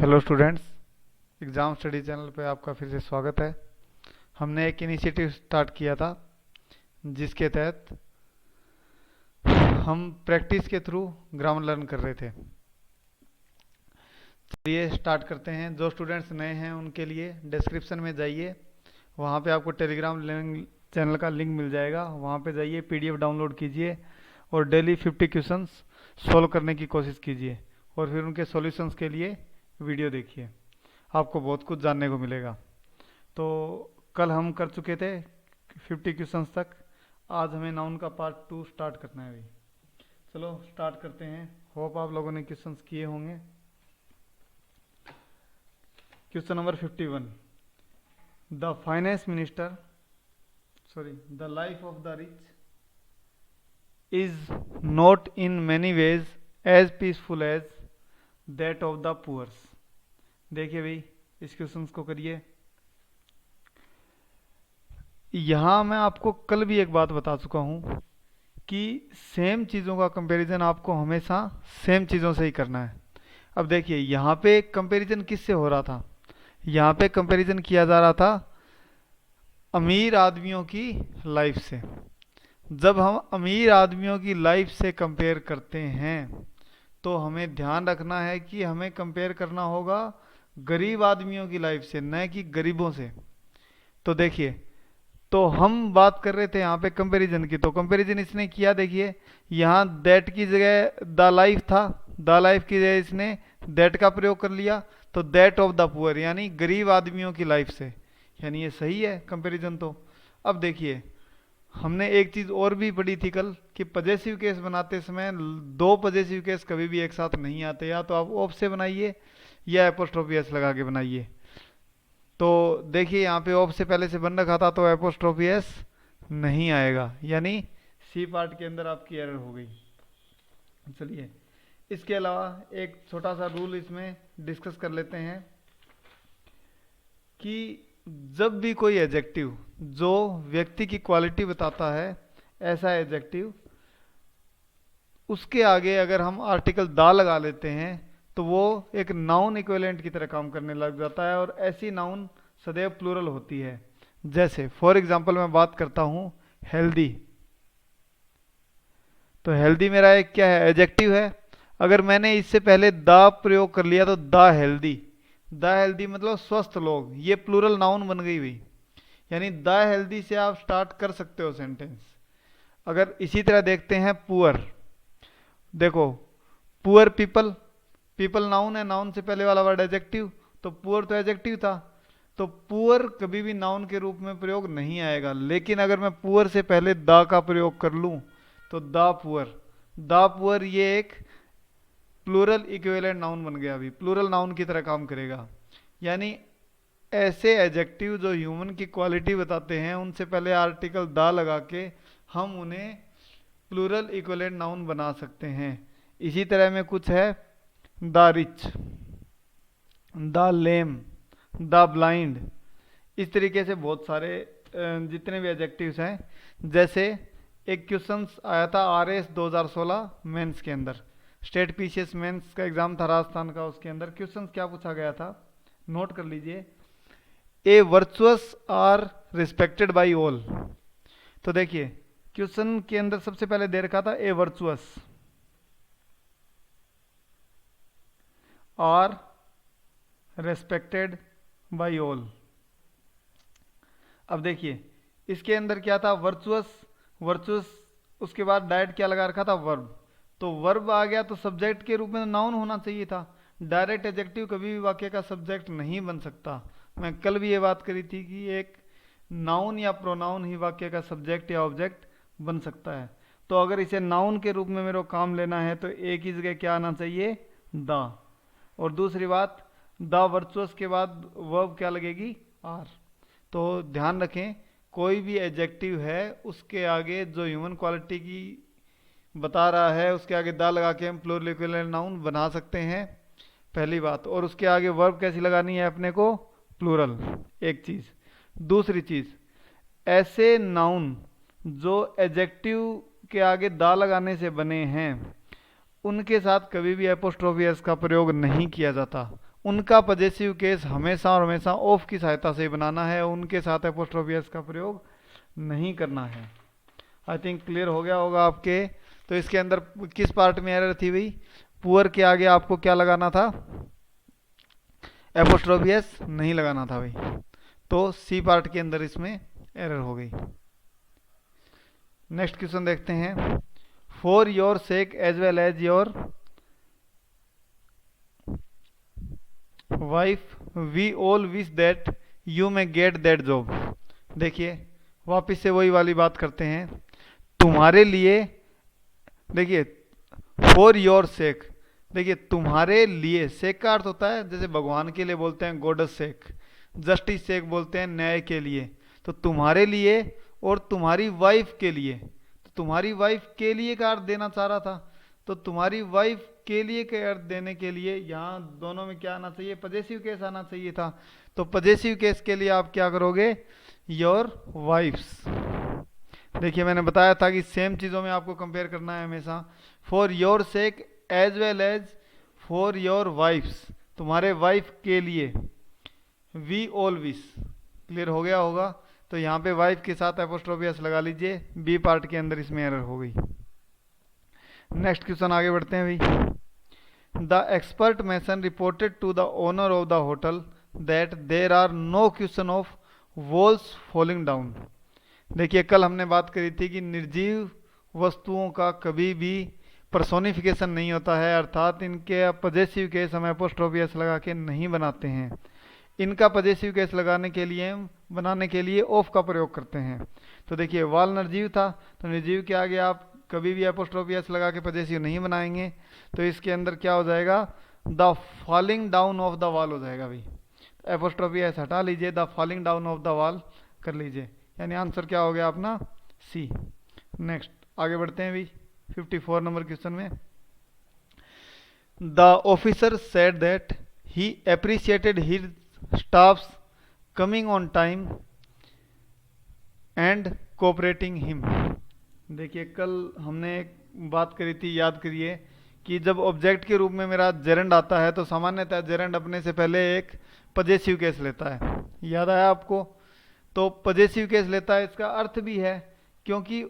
Hello students, exam study channel पे आपका फिर से स्वागत है। हमने एक इनिशिएटिव स्टार्ट किया था जिसके तहत हम प्रैक्टिस के थ्रू ग्रामर लर्न कर रहे थे। चलिए स्टार्ट करते हैं। जो स्टूडेंट्स नए हैं उनके लिए डिस्क्रिप्शन में जाइए, वहाँ पे आपको टेलीग्राम चैनल का लिंक मिल जाएगा। वहाँ पे जाइए, पीडीएफ डाउनलोड कीजिए और डेली 50 क्वेश्चंस सॉल्व करने की कोशिश कीजिए और फिर उनके सॉल्यूशंस के लिए वीडियो देखिए। आपको बहुत कुछ जानने को मिलेगा। तो कल हम कर चुके थे 50 क्वेश्चंस तक। आज हमें नाउन का पार्ट 2 स्टार्ट करना है भाई। चलो स्टार्ट करते हैं। होप आप लोगों ने क्वेश्चंस किए होंगे। Question number 51, the finance minister the life of the rich is not in many ways as peaceful as that of the poors. देखिए भाई, इस क्वेश्चन को करिए। यहाँ मैं आपको कल भी एक बात बता चुका हूँ कि सेम चीज़ों का कंपैरिजन आपको हमेशा सेम चीज़ों से ही करना है। अब देखिए, यहाँ पे कंपैरिजन किससे हो रहा था? यहाँ पे कंपैरिजन किया जा रहा था अमीर आदमियों की लाइफ से। जब हम अमीर आदमियों की लाइफ से कंपेयर करते हैं तो हमें ध्यान रखना है कि हमें कंपेयर करना होगा गरीब आदमियों की लाइफ से, न कि गरीबों से। तो देखिए, तो हम बात कर रहे थे यहाँ पे कंपैरिजन की, तो कंपैरिजन इसने किया। देखिए, यहाँ दैट की जगह द लाइफ था, द लाइफ की जगह इसने दैट का प्रयोग कर लिया। तो दैट ऑफ द पुअर यानी गरीब आदमियों की लाइफ से, यानी ये सही है कंपैरिजन। तो अब देखिए, हमने एक चीज़ और भी पढ़ी थी कल कि पजेसिव केस बनाते समय दो पजेसिव केस कभी भी एक साथ नहीं आते। या तो आप ऑफ से बनाइए या एपोस्ट्रोफी एस लगा के बनाइए। तो देखिए, यहाँ पे ऑफ से पहले से बन रखा था तो एपोस्ट्रोफी एस नहीं आएगा, यानी सी पार्ट के अंदर आपकी एरर हो गई। चलिए, इसके अलावा एक छोटा सा रूल इसमें डिस्कस कर लेते हैं कि जब भी कोई एडजेक्टिव जो व्यक्ति की क्वालिटी बताता है, ऐसा एडजेक्टिव, उसके आगे अगर हम आर्टिकल दा लगा लेते हैं तो वो एक नाउन इक्विवेलेंट की तरह काम करने लग जाता है और ऐसी नाउन सदैव प्लूरल होती है। जैसे फॉर एग्जांपल मैं बात करता हूं हेल्दी, तो हेल्दी मेरा एक क्या है? एडजेक्टिव है। अगर मैंने इससे पहले दा प्रयोग कर लिया तो द हेल्दी, द हेल्दी मतलब स्वस्थ लोग, ये प्लूरल नाउन बन गई हुई। यानी द हेल्दी से आप स्टार्ट कर सकते हो सेंटेंस। अगर इसी तरह देखते हैं पुअर, देखो पुअर पीपल, पीपल नाउन है, नाउन से पहले वाला वर्ड एडजेक्टिव, तो पुअर तो एडजेक्टिव था। तो पुअर कभी भी नाउन के रूप में प्रयोग नहीं आएगा। लेकिन अगर मैं पुअर से पहले द का प्रयोग कर लूं तो द पुअर, द पुअर ये एक प्लूरल इक्विवेलेंट नाउन बन गया, अभी प्लूरल नाउन की तरह काम करेगा। यानी ऐसे एडजेक्टिव जो ह्यूमन की क्वालिटी बताते हैं उनसे पहले आर्टिकल द लगा के हम उन्हें प्लूरल इक्विवेलेंट नाउन बना सकते हैं। इसी तरह में कुछ है the rich, the lame, the blind. इस तरीके से बहुत सारे जितने भी एडजेक्टिव्स हैं। जैसे एक क्वेश्चन आया था आरएस 2016 मेंस के अंदर, स्टेट पीसीएस मेंस का एग्जाम था राजस्थान का, उसके अंदर क्वेश्चन क्या पूछा गया था, नोट कर लीजिए। A virtuous are respected by all. तो देखिए, क्वेश्चन के अंदर सबसे पहले दे रखा था a virtuous are respected by all. अब देखिए, इसके अंदर क्या था? वर्चुअस, वर्चुअस, उसके बाद डायरेक्ट क्या लगा रखा था? वर्ब। तो वर्ब आ गया तो सब्जेक्ट के रूप में नाउन होना चाहिए था। डायरेक्ट एडजेक्टिव कभी भी वाक्य का सब्जेक्ट नहीं बन सकता। मैं कल भी ये बात करी थी कि एक नाउन या प्रोनाउन ही वाक्य का सब्जेक्ट या ऑब्जेक्ट बन सकता है। तो अगर इसे नाउन के रूप में मेरे को काम लेना है तो एक ही जगह क्या आना चाहिए? द। और दूसरी बात, द वर्चुअस के बाद वर्ब क्या लगेगी? आर। तो ध्यान रखें, कोई भी एडजेक्टिव है उसके आगे जो ह्यूमन क्वालिटी की बता रहा है उसके आगे द लगा के हम प्लूरल इक्विवेलेंट नाउन बना सकते हैं, पहली बात। और उसके आगे वर्ब कैसी लगानी है अपने को? प्लूरल, एक चीज। दूसरी चीज, ऐसे नाउन जो एडजेक्टिव के आगे द लगाने से बने हैं उनके साथ कभी भी एपोस्ट्रोफी एस का प्रयोग नहीं किया जाता। उनका पजेसिव केस हमेशा और हमेशा ऑफ की सहायता से बनाना है, उनके साथ एपोस्ट्रोफी एस का प्रयोग नहीं करना है। आई थिंक क्लियर हो गया होगा आपके। तो इसके अंदर किस पार्ट में एरर थी भाई? पुअर के आगे आपको क्या लगाना था? एपोस्ट्रोफी एस नहीं लगाना था भाई। तो सी पार्ट के अंदर इसमें एरर हो गई। नेक्स्ट क्वेश्चन देखते हैं। For your sake as well as your wife we all wish that you may get that job. देखिए वापिस से वही वाली बात करते हैं। तुम्हारे लिए, देखिए फॉर योर सेक, देखिए तुम्हारे लिए, सेक का अर्थ होता है जैसे भगवान के लिए बोलते हैं गॉडस सेक, जस्टिस सेक बोलते हैं न्याय के लिए। तो तुम्हारे लिए और तुम्हारी वाइफ के लिए, तो तुम्हारी वाइफ के लिए का अर्थ देना चाह रहा था। तो तुम्हारी वाइफ के लिए का अर्थ देने के लिए यहाँ दोनों में क्या आना चाहिए? पजेसिव केस आना चाहिए था। तो पजेसिव केस के लिए आप क्या करोगे? Your wife's. देखिए मैंने बताया था कि सेम चीज़ों में आपको कंपेयर करना है हमेशा। For your sake as well as for your wife's, तुम्हारे वाइफ के लिए। वी ऑल विश, क्लियर हो गया होगा। तो यहाँ पे वाइफ के साथ एपोस्ट्रोफी एस लगा लीजिए। बी पार्ट के अंदर इसमें एरर हो गई। नेक्स्ट क्वेश्चन आगे बढ़ते हैं भाई। The expert mason reported to the owner of the hotel that there are no question of walls falling down. देखिए कल हमने बात करी थी कि निर्जीव वस्तुओं का कभी भी पर्सोनिफिकेशन नहीं होता है, अर्थात इनके पजेसिव केस हम एपोस्ट्रोफी एस लगा के नहीं बनाते हैं। इनका पजेसिव केस लगाने के लिए, बनाने के लिए ऑफ का प्रयोग करते हैं। तो देखिए वाल निर्जीव था, तो निर्जीव के आगे आप कभी भी एपोस्ट्रोफी एस लगा के पजेसिव नहीं बनाएंगे। तो इसके अंदर क्या हो जाएगा? The falling down of the wall हो जाएगा भाई। एपोस्ट्रोफी एस हटा लीजिए, the falling down of the wall कर लीजिए, यानी आंसर क्या हो गया अपना? सी। नेक्स्ट आगे बढ़ते हैं भाई 54 नंबर क्वेश्चन में। The officer said that he appreciated his staffs coming on time and cooperating him. देखिए कल हमने एक बात करी थी, याद करिए, कि जब ऑब्जेक्ट के रूप में मेरा जेरेंड आता है तो सामान्यतः जेरेंड अपने से पहले एक पजेसिव केस लेता है। याद आया आपको? तो पजेसिव केस लेता है, इसका अर्थ भी है क्योंकि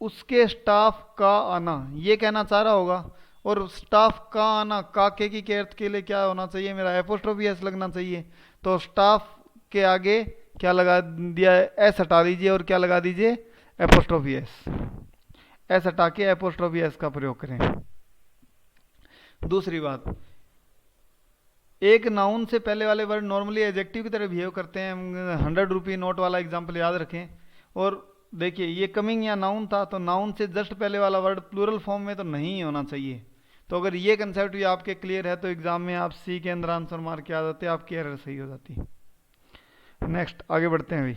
उसके स्टाफ का आना, ये कहना चाह रहा होगा। और स्टाफ का आना, का के अर्थ के लिए क्या होना चाहिए? मेरा एपोस्ट्रोफी एस लगना चाहिए। तो स्टाफ के आगे क्या लगा दिया है? एस हटा लीजिए और क्या लगा दीजिए? Apostrophe S. एस हटा के एपोस्ट्रोफी एस का प्रयोग करें। दूसरी बात, एक नाउन से पहले वाले वर्ड नॉर्मली एडजेक्टिव की तरह बिहेव करते हैं। 100 रुपये नोट वाला एग्जाम्पल याद रखें। और देखिए ये कमिंग या नाउन था, तो नाउन से जस्ट पहले वाला वर्ड प्लूरल फॉर्म में तो नहीं होना चाहिए। तो अगर ये कंसेप्ट भी आपके क्लियर है तो एग्जाम में आप सी के अंदर आंसर मार के आ जाते, आपकी एरर सही हो जाती। नेक्स्ट आगे बढ़ते हैं भाई।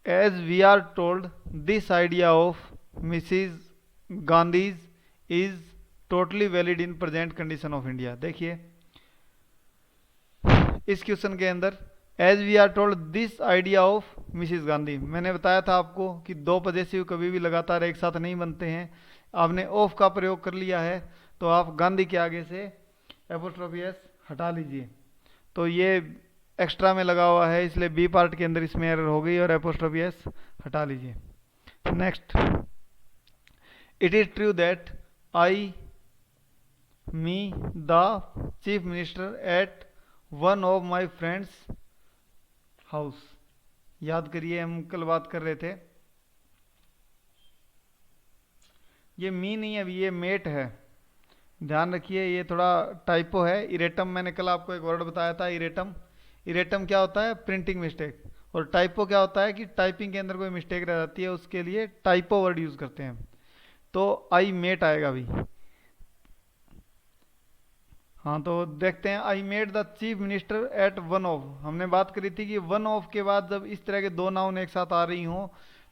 As we are told this idea of Mrs Gandhi's is totally valid in present condition of India. देखिए इस क्वेश्चन के अंदर as we are told this idea of Mrs Gandhi, मैंने बताया था आपको कि दो पजेसिव कभी भी लगातार एक साथ नहीं बनते हैं। आपने ऑफ का प्रयोग कर लिया है तो आप गांधी के आगे से एपोस्ट्रोफी एस हटा लीजिए। तो ये एक्स्ट्रा में लगा हुआ है, इसलिए बी पार्ट के अंदर इसमें एरर हो गई और एपोस्ट्रोफी एस हटा लीजिए। Next, it is true that I me the chief minister eight one of my friends house. याद करिए हम कल बात कर रहे थे, ये मी नहीं है, अभी ये मेट है। ध्यान रखिए ये थोड़ा टाइपो है। इरेटम, मैंने कल आपको एक वर्ड बताया था इरेटम। इरेटम क्या होता है? Printing mistake. और टाइपो क्या होता है कि टाइपिंग के अंदर कोई मिस्टेक रह जाती है, उसके लिए टाइपो वर्ड यूज करते हैं। तो आई मेट आएगा अभी। हाँ तो देखते हैं, I made the chief minister eight one of. हमने बात करी थी कि वन ऑफ के बाद जब इस तरह के दो नाउन एक साथ आ रही हों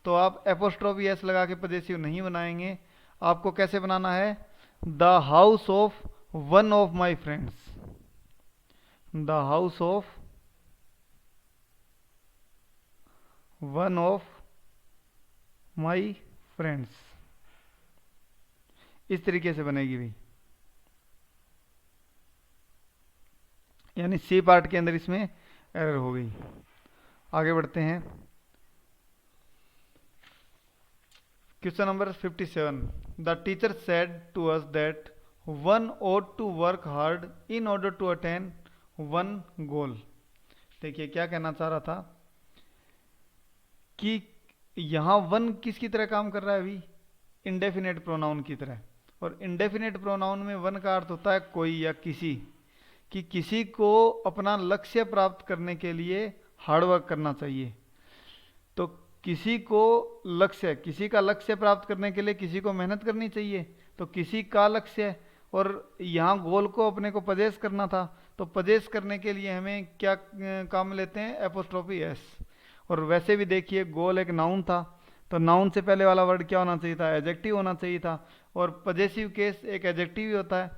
तो आप एपोस्ट्रोफी एस लगा के पजेसिव नहीं बनाएंगे। आपको कैसे बनाना है? The house of one of my friends, the house of one of my friends. इस तरीके से बनेगी भाई, यानी सी पार्ट के अंदर इसमें एरर हो गई। आगे बढ़ते हैं। Question number 57। The teacher said to us that one ought to work hard in order to attain one goal. देखिए क्या कहना चाह रहा था कि यहाँ वन किसकी तरह काम कर रहा है अभी, इंडेफिनेट प्रोनाउन की तरह। और इंडेफिनेट प्रोनाउन में वन का अर्थ होता है कोई या किसी, कि किसी को अपना लक्ष्य प्राप्त करने के लिए हार्डवर्क करना चाहिए। तो किसी को लक्ष्य, किसी का लक्ष्य प्राप्त करने के लिए किसी को मेहनत करनी चाहिए, तो किसी का लक्ष्य, और यहाँ गोल को अपने को पजेस करना था, तो पजेस करने के लिए हमें क्या काम में लेते हैं, एपोस्ट्रोफी एस। और वैसे भी देखिए गोल एक नाउन था, तो नाउन से पहले वाला वर्ड क्या होना चाहिए था, एडजेक्टिव होना चाहिए था, और पजेसिव केस एक एडजेक्टिव ही होता है।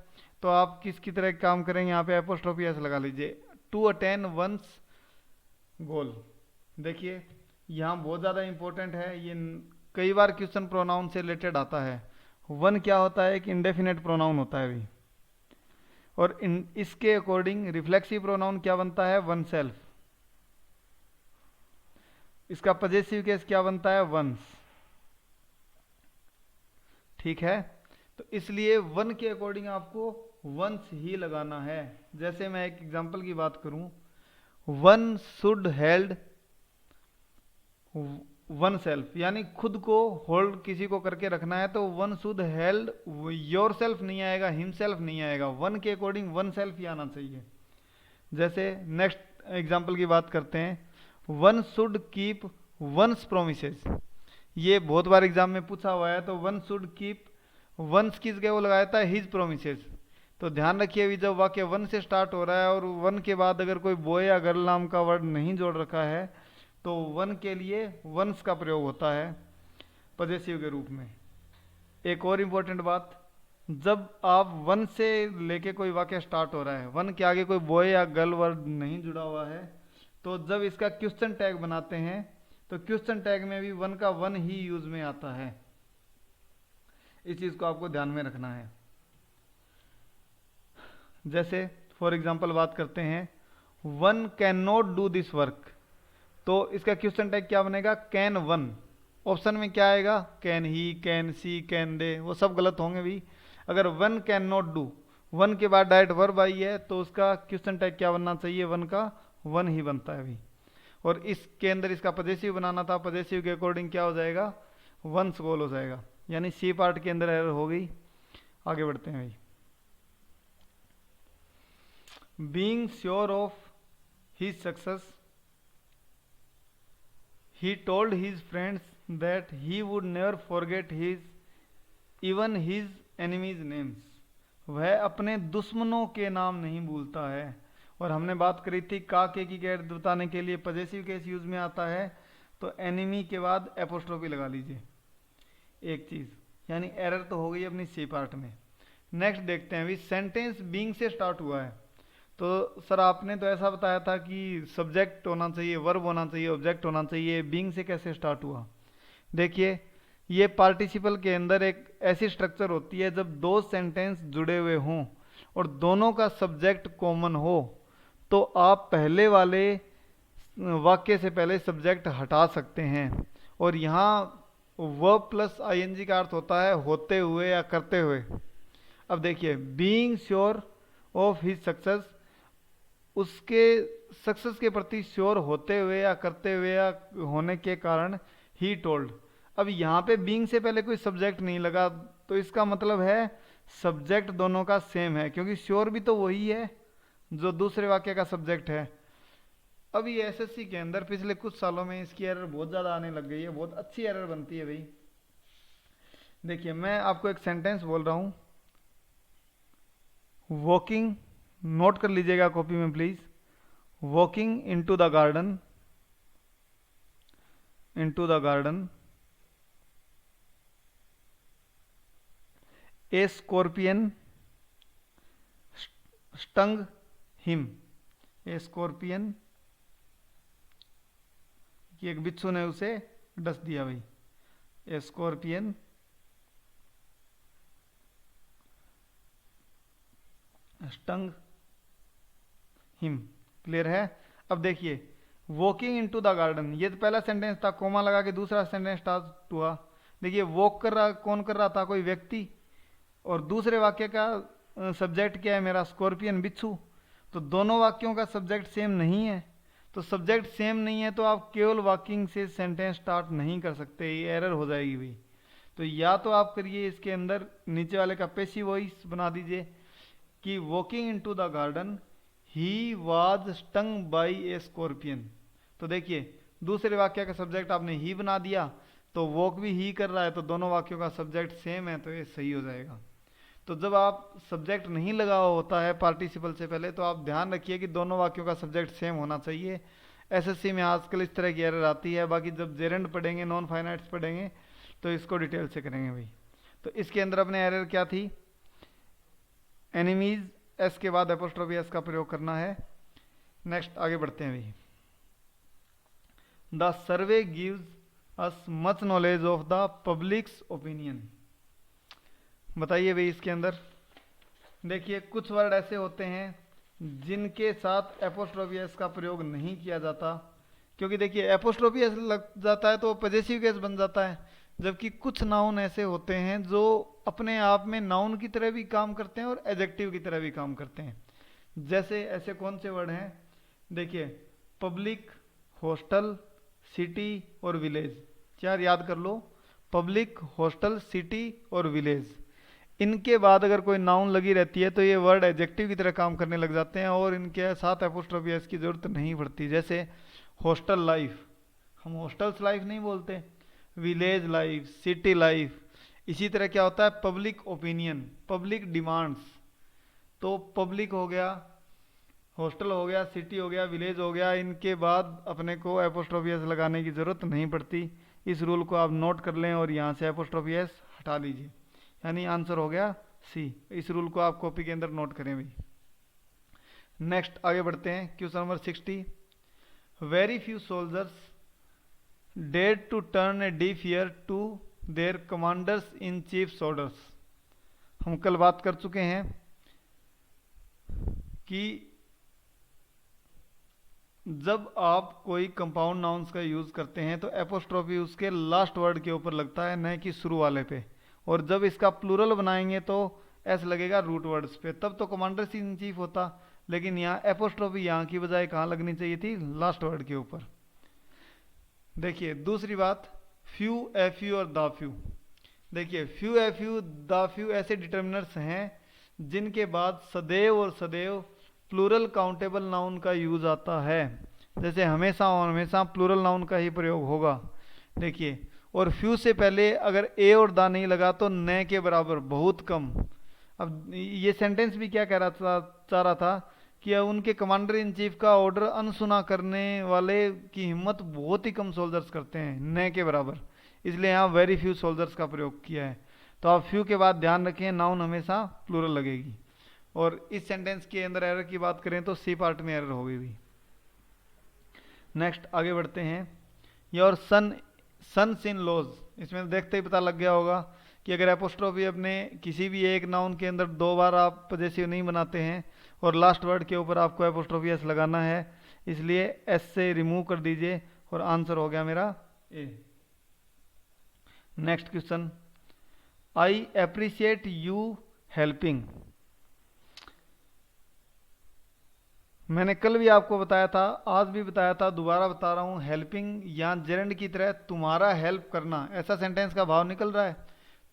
तो आप किसकी तरह काम करेंगे, यहाँ पे एपोस्ट्रोफी एस लगा लीजिए, टू अटेन वंस गोल। देखिए यहाँ बहुत ज़्यादा इंपॉर्टेंट है ये, कई बार क्वेश्चन प्रोनाउन से रिलेटेड आता है। वन क्या होता है, एक इंडेफिनेट प्रोनाउन होता है भी, और इसके अकॉर्डिंग रिफ्लेक्सिव प्रोनाउन क्या बनता है, वन सेल्फ। इसका पजेसिव केस क्या बनता है, वंस। ठीक है, तो इसलिए वन के अकॉर्डिंग आपको वंस ही लगाना है। जैसे मैं एक एग्जांपल की बात करूं, one should held one self, यानी खुद को होल्ड किसी को करके रखना है, तो one should held your self नहीं आएगा, हिम सेल्फ नहीं आएगा, वन के अकॉर्डिंग वन सेल्फ ही आना चाहिए। जैसे नेक्स्ट एग्जांपल की बात करते हैं, one should keep once promises. ये बहुत बार एग्जाम में पूछा हुआ है, तो वन शुड कीप वंस किस गए वो लगाया था, हिज प्रोमिसेस। तो ध्यान रखिए अभी जब वाक्य वन से स्टार्ट हो रहा है और वन के बाद अगर कोई बॉय या गर्ल नाम का वर्ड नहीं जोड़ रखा है, तो वन के लिए वंस का प्रयोग होता है पजेसिव के रूप में। एक और इम्पोर्टेंट बात, जब आप वन से लेके कोई वाक्य स्टार्ट हो रहा है, वन के आगे कोई बॉय या गर्ल वर्ड नहीं जुड़ा हुआ है, तो जब इसका क्वेश्चन टैग बनाते हैं, तो क्वेश्चन टैग में भी वन का वन ही यूज में आता है। इस चीज को आपको ध्यान में रखना है। जैसे फॉर एग्जाम्पल बात करते हैं, one can not do this work, तो इसका क्वेश्चन टैग क्या बनेगा, कैन वन। ऑप्शन में क्या आएगा, can he, can see, can they, वो सब गलत होंगे भी। अगर one can not do, one के बाद डायरेक्ट वर्ब आई है, तो उसका क्वेश्चन टैग क्या बनना चाहिए, वन का वन ही बनता है अभी। और इसके अंदर इसका पजेसिव बनाना था, पजेसिव के अकॉर्डिंग क्या हो जाएगा, वंस गोल हो जाएगा, यानी सी पार्ट के अंदर एरर हो गई। आगे बढ़ते हैं भाई। Being sure of his success, he told his friends that he would never forget even his enemies names। वह अपने दुश्मनों के नाम नहीं भूलता है। और हमने बात करी थी का के की गैर बताने के लिए पजेसिव केस यूज में आता है, तो एनिमी के बाद एपोस्ट्रोफी लगा लीजिए एक चीज, यानी एरर तो हो गई अपनी सी पार्ट में। नेक्स्ट देखते हैं, अभी सेंटेंस बीइंग से स्टार्ट हुआ है, तो सर आपने तो ऐसा बताया था कि सब्जेक्ट होना चाहिए, वर्ब होना चाहिए, ऑब्जेक्ट होना चाहिए, बीइंग से कैसे स्टार्ट हुआ। देखिए ये पार्टिसिपल के अंदर एक ऐसी स्ट्रक्चर होती है जब दो सेंटेंस जुड़े हुए हों और दोनों का सब्जेक्ट कॉमन हो, तो आप पहले वाले वाक्य से पहले सब्जेक्ट हटा सकते हैं। और यहाँ वर्ब प्लस आईएनजी का अर्थ होता है होते हुए या करते हुए। अब देखिए being sure of his success, उसके सक्सेस के प्रति श्योर होते हुए या करते हुए या होने के कारण ही टोल्ड। अब यहाँ पे बीइंग से पहले कोई सब्जेक्ट नहीं लगा, तो इसका मतलब है सब्जेक्ट दोनों का सेम है, क्योंकि श्योर भी तो वही है जो दूसरे वाक्य का सब्जेक्ट है। अब ये एसएससी के अंदर पिछले कुछ सालों में इसकी एरर बहुत ज़्यादा आने लग गई है, बहुत अच्छी एरर बनती है भाई। देखिए मैं आपको एक सेंटेंस बोल रहा हूँ, वॉकिंग, नोट कर लीजिएगा कॉपी में please, walking into the garden, into the garden A scorpion stung him. A scorpion कि एक बिच्छू ने उसे डस दिया भाई। ए स्कॉर्पियन स्टंग हिम। क्लियर है? अब देखिए, वॉकिंग इनटू द गार्डन, ये तो पहला सेंटेंस था, कोमा लगा के दूसरा सेंटेंस स्टार्ट हुआ। देखिए, वॉक कर रहा कौन कर रहा था? कोई व्यक्ति। और दूसरे वाक्य का सब्जेक्ट क्या है मेरा? स्कॉर्पियन, बिच्छू। तो दोनों वाक्यों का सब्जेक्ट सेम नहीं है। तो सब्जेक्ट सेम नहीं है तो आप केवल वॉकिंग से सेंटेंस स्टार्ट नहीं कर सकते, ये एरर हो जाएगी भाई। तो या तो आप करिए इसके अंदर नीचे वाले का पैसिव वॉइस बना दीजिए कि walking into the garden he was stung by a scorpion. तो देखिए, दूसरे वाक्य का सब्जेक्ट आपने ही बना दिया, तो वॉक भी ही कर रहा है, तो दोनों वाक्यों का सब्जेक्ट सेम है, तो ये सही हो जाएगा। तो जब आप सब्जेक्ट नहीं लगा होता है पार्टिसिपल से पहले, तो आप ध्यान रखिए कि दोनों वाक्यों का सब्जेक्ट सेम होना चाहिए। एसएससी में आजकल इस तरह की एरर आती है। बाकी जब जेरेंड पढ़ेंगे, नॉन फाइनाइट्स पढ़ेंगे, तो इसको डिटेल से करेंगे भाई। तो इसके अंदर अपने एरर क्या थी? एनिमीज, एस के बाद एपोस्ट्रोफी एस का प्रयोग करना है। नेक्स्ट आगे बढ़ते हैं भाई। The survey gives us much knowledge of the publics opinion. बताइए भाई, इसके अंदर देखिए, कुछ वर्ड ऐसे होते हैं जिनके साथ एपोस्ट्रोफी एस का प्रयोग नहीं किया जाता, क्योंकि देखिए एपोस्ट्रोफी एस लग जाता है तो पजेसिव केस बन जाता है। जबकि कुछ नाउन ऐसे होते हैं जो अपने आप में नाउन की तरह भी काम करते हैं और एडजेक्टिव की तरह भी काम करते हैं। जैसे ऐसे कौन से वर्ड हैं? देखिए, पब्लिक, हॉस्टल, सिटी और विलेज। चार याद कर लो, पब्लिक, हॉस्टल, सिटी और विलेज। इनके बाद अगर कोई नाउन लगी रहती है तो ये वर्ड एडजेक्टिव की तरह काम करने लग जाते हैं और इनके साथ एपोस्ट्रोफी एस की जरूरत नहीं पड़ती। जैसे हॉस्टल लाइफ, हम हॉस्टल्स लाइफ नहीं बोलते, विलेज लाइफ, सिटी लाइफ। इसी तरह क्या होता है? Public opinion, public demands. तो पब्लिक हो गया, हॉस्टल हो गया, सिटी हो गया, विलेज हो गया, इनके बाद अपने को एपोस्ट्रोफी एस लगाने की जरूरत नहीं पड़ती। इस रूल को आप नोट कर लें और यहाँ से एपोस्ट्रोफी एस हटा लीजिए, यानी आंसर हो गया सी। इस रूल को आप कॉपी के अंदर नोट करें भाई। नेक्स्ट आगे बढ़ते हैं, question number 60। Very few soldiers डेड to turn a deaf ear to their commanders in chief's orders. हम कल बात कर चुके हैं कि जब आप कोई कंपाउंड नाउन्स का यूज करते हैं तो एपोस्ट्रोफी उसके लास्ट वर्ड के ऊपर लगता है, न कि शुरू वाले पे। और जब इसका प्लूरल बनाएंगे तो एस लगेगा रूट वर्ड्स पे, तब तो कमांडर इन चीफ होता। लेकिन यहाँ एपोस्ट्रोफी यहाँ की बजाय कहाँ लगनी चाहिए थी? लास्ट वर्ड के ऊपर। देखिए दूसरी बात, फ्यू, एफ यू और द फ्यू। देखिए few, F you, the few ऐसे डिटर्मिनर्स हैं जिनके बाद सदैव और सदैव प्लूरल काउंटेबल नाउन का यूज आता है। जैसे हमेशा और हमेशा प्लूरल नाउन का ही प्रयोग होगा। देखिए, और फ्यू से पहले अगर ए और दा नहीं लगा तो न के बराबर, बहुत कम। अब ये सेंटेंस भी क्या कह रहा था, चाह रहा था कि उनके कमांडर इन चीफ का ऑर्डर अनसुना करने वाले की हिम्मत बहुत ही कम सोल्जर्स करते हैं, न के बराबर। इसलिए यहाँ वेरी फ्यू सोल्जर्स का प्रयोग किया है। तो आप फ्यू के बाद ध्यान रखें, नाउन हमेशा प्लूरल लगेगी। और इस सेंटेंस के अंदर एरर की बात करें तो सी पार्ट में एरर हो गई भी। नेक्स्ट आगे बढ़ते हैं। योर सन्स इन लॉज, इसमें देखते ही पता लग गया होगा कि अगर एपोस्ट्रोफी अपने किसी भी एक नाउन के अंदर दो बार आप पजेसिव नहीं बनाते हैं और लास्ट वर्ड के ऊपर आपको एपोस्ट्रोफी एस लगाना है, इसलिए एस से रिमूव कर दीजिए और आंसर हो गया मेरा A. Next question, I appreciate you helping. मैंने कल भी आपको बताया था, आज भी बताया था, दोबारा बता रहा हूं, हेल्पिंग या जेरेंड की तरह तुम्हारा हेल्प करना, ऐसा सेंटेंस का भाव निकल रहा है।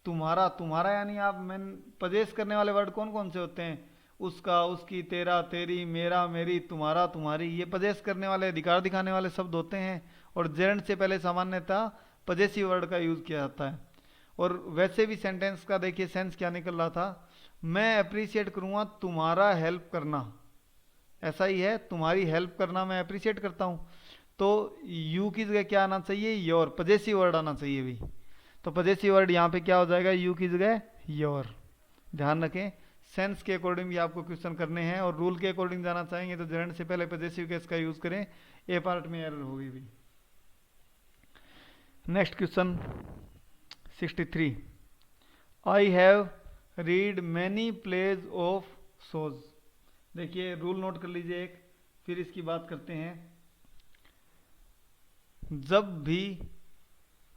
तुम्हारा, तुम्हारा यानी आप मैं पजेस करने वाले वर्ड कौन कौन से होते हैं? उसका, उसकी, तेरा, तेरी, मेरा, मेरी, तुम्हारा, तुम्हारी, ये पजेस करने वाले, अधिकार दिखाने वाले शब्द होते हैं। और जेरेंड से पहले सामान्यतः पजेसिव वर्ड का यूज किया जाता है। और वैसे भी सेंटेंस का देखिए सेंस क्या निकल रहा था, मैं अप्रिशिएट करूंगा तुम्हारा हेल्प करना, ऐसा ही है, तुम्हारी हेल्प करना मैं अप्रिशिएट करता हूं। तो यू की जगह क्या आना चाहिए? योर, पजेसिव वर्ड आना चाहिए भी। तो पजेसिव वर्ड यहाँ पे क्या हो जाएगा? यू की जगह योर। ध्यान रखें, सेंस के अकॉर्डिंग भी आपको क्वेश्चन करने हैं और रूल के अकॉर्डिंग जाना चाहेंगे तो जेरेंड से पहले पजेसिव केस का यूज करें। ए पार्ट में एरर होगी भी। Next question 63, I have read many plays of Shaw's. देखिए रूल नोट कर लीजिए एक, फिर इसकी बात करते हैं। जब भी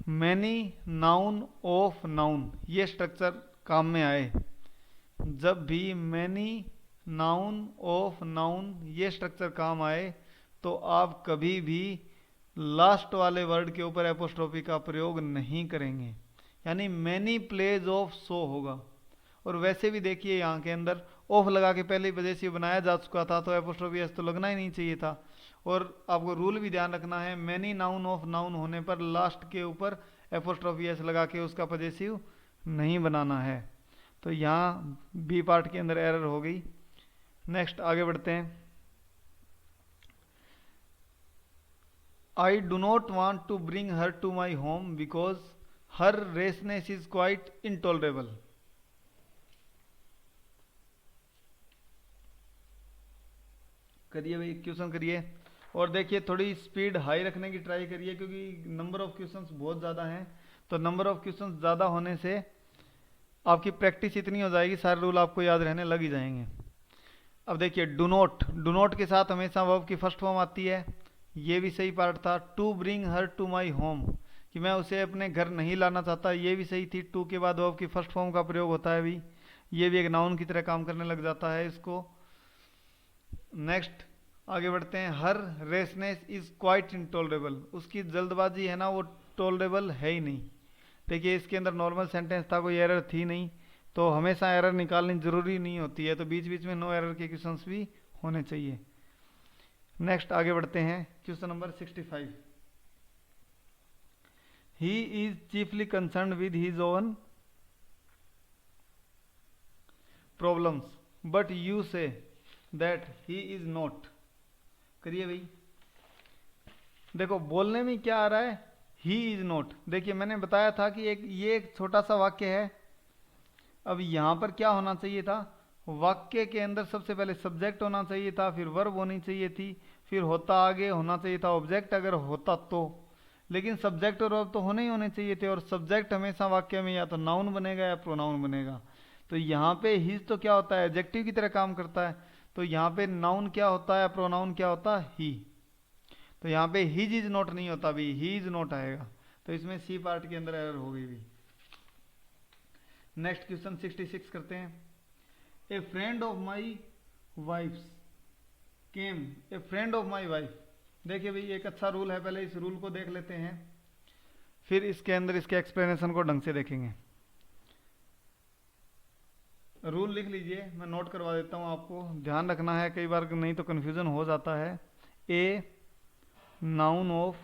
मैनी नाउन ऑफ नाउन ये स्ट्रक्चर काम में आए, जब भी मैनी नाउन ऑफ नाउन ये स्ट्रक्चर काम आए, तो आप कभी भी लास्ट वाले वर्ड के ऊपर एपोस्ट्रोफी का प्रयोग नहीं करेंगे, यानी मैनी प्लेज ऑफ सो होगा। और वैसे भी देखिए यहाँ के अंदर ऑफ लगा के पहले ही विदेशी बनाया जा चुका था, तो एपोस्ट्रोफी एस तो लगना ही नहीं चाहिए था। और आपको रूल भी ध्यान रखना है, मैनी नाउन ऑफ नाउन होने पर लास्ट के ऊपर एपोस्ट्रोफी एस लगा के उसका पजेसिव नहीं बनाना है। तो यहाँ बी पार्ट के अंदर एरर हो गई। नेक्स्ट आगे बढ़ते हैं। I do not want to bring her to my home because her rudeness is quite intolerable. करिए भाई, क्वेश्चन करिए। और देखिए थोड़ी स्पीड हाई रखने की ट्राई करिए, क्योंकि नंबर ऑफ क्वेश्चंस बहुत ज़्यादा हैं। तो नंबर ऑफ क्वेश्चंस ज़्यादा होने से आपकी प्रैक्टिस इतनी हो जाएगी, सारे रूल आपको याद रहने लग ही जाएंगे। अब देखिए डू नॉट के साथ हमेशा वर्ब की फर्स्ट फॉर्म आती है, ये भी सही पार्ट था। To bring her to my home, कि मैं उसे अपने घर नहीं लाना चाहता, ये भी सही थी। टू के बाद वर्ब की फर्स्ट फॉर्म का प्रयोग होता है भी, ये भी एक नाउन की तरह काम करने लग जाता है इसको। नेक्स्ट आगे बढ़ते हैं। हर रेसनेस इज क्वाइट इनटॉलरेबल, उसकी जल्दबाजी है ना वो टॉलरेबल है ही नहीं। देखिए इसके अंदर नॉर्मल सेंटेंस था, कोई एरर थी नहीं, तो हमेशा एरर निकालनी जरूरी नहीं होती है, तो बीच बीच में नो एरर के क्वेश्चंस भी होने चाहिए। नेक्स्ट आगे बढ़ते हैं। Question number 65। He is chiefly concern with his own problems but you say that he is not. करिए भाई। देखो बोलने में क्या आ रहा है, ही इज नॉट। देखिए मैंने बताया था कि ये एक छोटा सा वाक्य है। अब यहां पर क्या होना चाहिए था, वाक्य के अंदर सबसे पहले सब्जेक्ट होना चाहिए था, फिर वर्ब होनी चाहिए थी, फिर होता आगे होना चाहिए था ऑब्जेक्ट अगर होता तो। लेकिन सब्जेक्ट और वर्ब तो होने ही होने चाहिए थे, और सब्जेक्ट हमेशा वाक्य में या तो नाउन बनेगा या प्रोनाउन बनेगा। तो यहाँ पे हिज तो क्या होता है, एडजेक्टिव की तरह काम करता है। तो यहाँ पे नाउन क्या होता है, प्रोनाउन क्या होता है, ही। तो यहाँ पे हिज इज नॉट नहीं होता भी, ही इज नॉट आएगा। तो इसमें सी पार्ट के अंदर एरर हो गई भी। नेक्स्ट क्वेश्चन 66 करते हैं। A friend of my wife's came, a friend of my wife. देखिए भाई एक अच्छा रूल है, पहले इस रूल को देख लेते हैं, फिर इसके अंदर इसके एक्सप्लेनेशन को ढंग से देखेंगे। रूल लिख लीजिए, मैं नोट करवा देता हूं, आपको ध्यान रखना है, कई बार नहीं तो कंफ्यूजन हो जाता है। ए नाउन ऑफ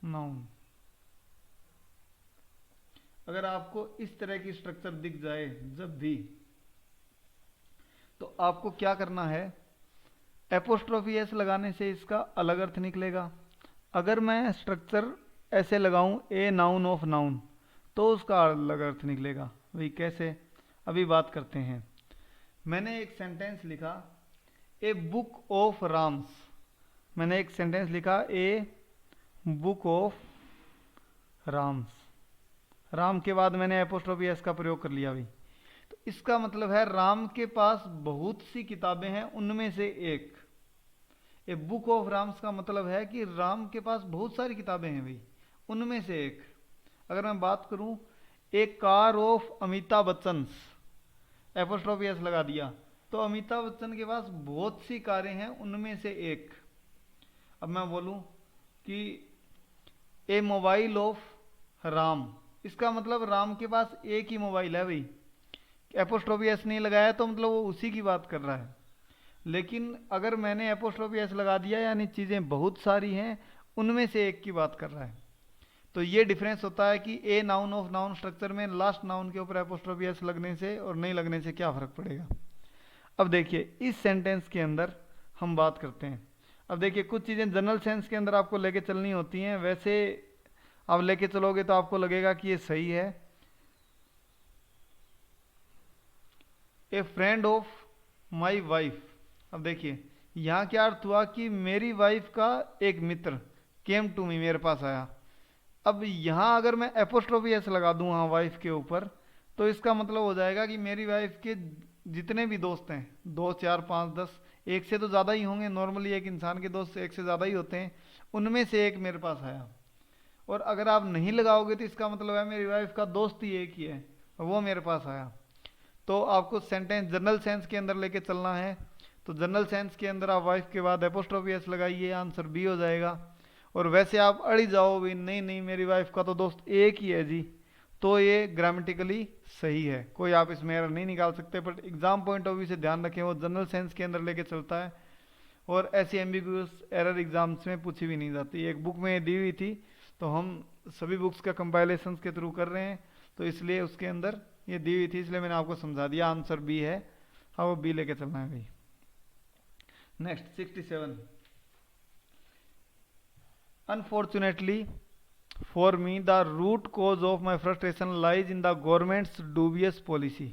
नाउन, अगर आपको इस तरह की स्ट्रक्चर दिख जाए जब भी, तो आपको क्या करना है, एपोस्ट्रोफी एस लगाने से इसका अलग अर्थ निकलेगा। अगर मैं स्ट्रक्चर ऐसे लगाऊं ए नाउन ऑफ नाउन, तो उसका अलग अर्थ निकलेगा। वही कैसे, अभी बात करते हैं। मैंने एक सेंटेंस लिखा ए बुक ऑफ राम्स, मैंने एक सेंटेंस लिखा a book of Ram's, Ram के बाद मैंने एपोस्ट्रोफी एस का प्रयोग कर लिया भाई। तो इसका मतलब है राम के पास बहुत सी किताबें हैं, उनमें से एक। ए बुक ऑफ राम्स का मतलब है कि राम के पास बहुत सारी किताबें हैं भाई, उनमें से एक। अगर मैं बात करूं a car of Amitabh Bachchan, apostrophe S लगा दिया, तो अमिताभ बच्चन के पास बहुत सी कारें हैं, उनमें से एक। अब मैं बोलूं कि ए मोबाइल ऑफ राम, इसका मतलब राम के पास एक ही मोबाइल है भाई, एपोस्ट्रोफी एस नहीं लगाया तो मतलब वो उसी की बात कर रहा है। लेकिन अगर मैंने एपोस्ट्रोफी एस लगा दिया, यानी चीज़ें बहुत सारी हैं, उनमें से एक की बात कर रहा है। तो ये डिफरेंस होता है कि a noun of noun structure में लास्ट नाउन के ऊपर एपोस्ट्रोफी एस लगने से और नहीं लगने से क्या फ़र्क पड़ेगा। अब देखिए इस सेंटेंस के अंदर हम बात करते हैं। अब देखिए कुछ चीज़ें जनरल सेंस के अंदर आपको लेके चलनी होती हैं, वैसे आप लेके चलोगे तो आपको लगेगा कि ये सही है। ए फ्रेंड ऑफ माई वाइफ, अब देखिए यहाँ क्या अर्थ हुआ कि मेरी वाइफ का एक मित्र केम टू मी, मेरे पास आया। अब यहाँ अगर मैं एपोस्ट्रोफी एस लगा दूँ हाँ वाइफ के ऊपर, तो इसका मतलब हो जाएगा कि मेरी वाइफ के जितने भी दोस्त हैं, 2 4 5 10, एक से तो ज़्यादा ही होंगे, नॉर्मली एक इंसान के दोस्त एक से ज़्यादा ही होते हैं, उनमें से एक मेरे पास आया। और अगर आप नहीं लगाओगे तो इसका मतलब है मेरी वाइफ का दोस्त ही एक ही है, और वो मेरे पास आया। तो आपको सेंटेंस जनरल सेंस के अंदर लेके चलना है। तो जनरल सेंस के अंदर आप वाइफ के बाद एपोस्ट्रोफी एस लगाइए, आंसर बी हो जाएगा। और वैसे आप अड़ी जाओ भी, नहीं नहीं मेरी वाइफ का तो दोस्त एक ही है जी, तो ये ग्रामेटिकली सही है, कोई आप इसमें एरर नहीं निकाल सकते। But exam point of view से ध्यान रखें, वो जनरल सेंस के अंदर लेके चलता है, और ऐसी एम्बिगुअस एरर एग्जाम्स में पूछी भी नहीं जाती। एक बुक में दी हुई थी, तो हम सभी बुक्स का कंपाइलेशन के थ्रू कर रहे हैं, तो इसलिए उसके अंदर ये दी हुई थी, इसलिए मैंने आपको समझा दिया, आंसर बी है। हाँ वो बी लेके चलना है भाई। Next 67, unfortunately for me the root cause of my frustration lies in the government's dubious policy.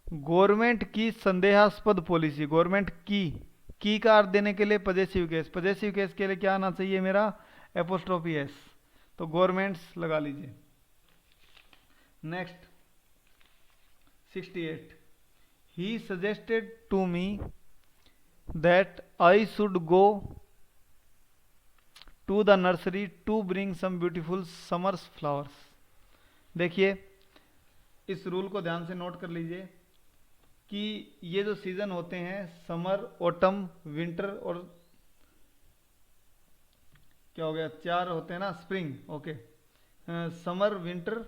Government की संदेहास्पद पॉलिसी, गवर्नमेंट की का अर्थ देने के लिए पजेसिव केस, पजेसिव केस के लिए क्या आना चाहिए मेरा, एपोस्ट्रोफी एस, तो गवर्नमेंट्स लगा लीजिए। Next 68, he suggested to me that I should go to the nursery to bring some beautiful summers flowers. देखिए इस रूल को ध्यान से नोट कर लीजिए कि ये जो सीजन होते हैं, समर, ऑटम, विंटर, और क्या हो गया, 4 होते हैं ना, spring, okay, summer, winter,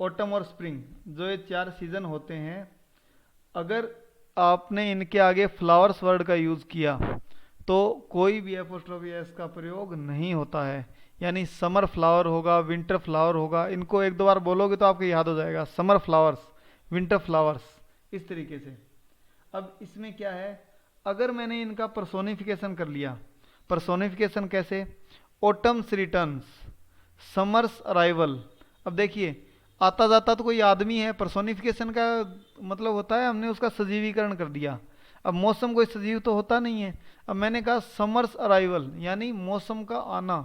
autumn और स्प्रिंग, जो ये 4 सीजन होते हैं, अगर आपने इनके आगे फ्लावर्स वर्ड का यूज किया तो कोई भी एपोस्ट्रोफी एस का प्रयोग नहीं होता है। यानी समर फ्लावर होगा, विंटर फ्लावर होगा, इनको एक दो बार बोलोगे तो आपको याद हो जाएगा, समर फ्लावर्स, विंटर फ्लावर्स, इस तरीके से। अब इसमें क्या है, अगर मैंने इनका पर्सोनिफिकेशन कर लिया, पर्सोनिफिकेशन कैसे, ऑटम्स रिटर्न्स, समर्स अराइवल। अब देखिए आता जाता तो कोई आदमी है, पर्सोनिफिकेशन का मतलब होता है हमने उसका सजीवीकरण कर दिया। अब मौसम कोई सजीव तो होता नहीं है, अब मैंने कहा समर्स अराइवल, यानी मौसम का आना,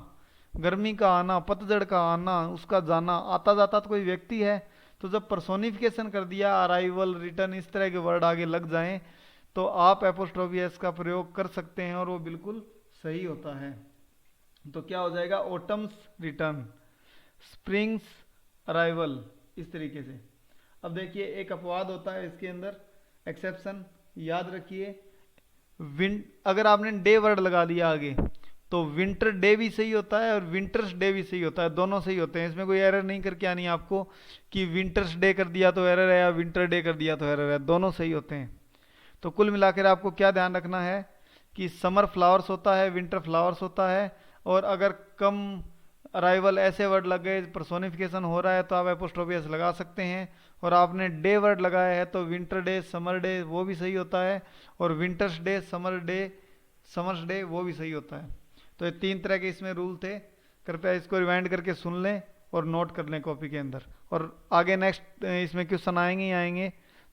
गर्मी का आना, पतझड़ का आना, उसका जाना, आता जाता तो कोई व्यक्ति है। तो जब पर्सोनिफिकेशन कर दिया, अराइवल, रिटर्न, इस तरह के वर्ड आगे लग जाएं, तो आप एपोस्ट्रोफी एस का प्रयोग कर सकते हैं और वो बिल्कुल सही होता है। तो क्या हो जाएगा, ऑटम्स रिटर्न, स्प्रिंग्स अराइवल, इस तरीके से। अब देखिए एक अपवाद होता है इसके अंदर, एक्सेप्शन, याद रखिए, अगर आपने डे वर्ड लगा दिया आगे तो विंटर डे भी सही होता है और विंटर्स डे भी सही होता है, दोनों सही होते हैं, इसमें कोई एरर नहीं करके आनी है आपको कि विंटर्स डे कर दिया तो एरर है या विंटर डे कर दिया तो एरर है, दोनों सही होते हैं। तो कुल मिलाकर आपको क्या ध्यान रखना है कि समर फ्लावर्स होता है, विंटर फ्लावर्स होता है, और अगर कम अराइवल ऐसे वर्ड लग गए, पर्सोनिफिकेशन हो रहा है, तो आप एपोस्ट्रोफी एस लगा सकते हैं। और आपने डे वर्ड लगाया है तो विंटर डे, समर डे, वो भी सही होता है, और विंटर्स डे, समर्स डे वो भी सही होता है। तो ये 3 तरह के इसमें रूल थे, कृपया इसको रिवाइंड करके सुन लें और नोट कर लें कॉपी के अंदर, और आगे नेक्स्ट इसमें क्वेश्चन आएंगे ही आएंगे,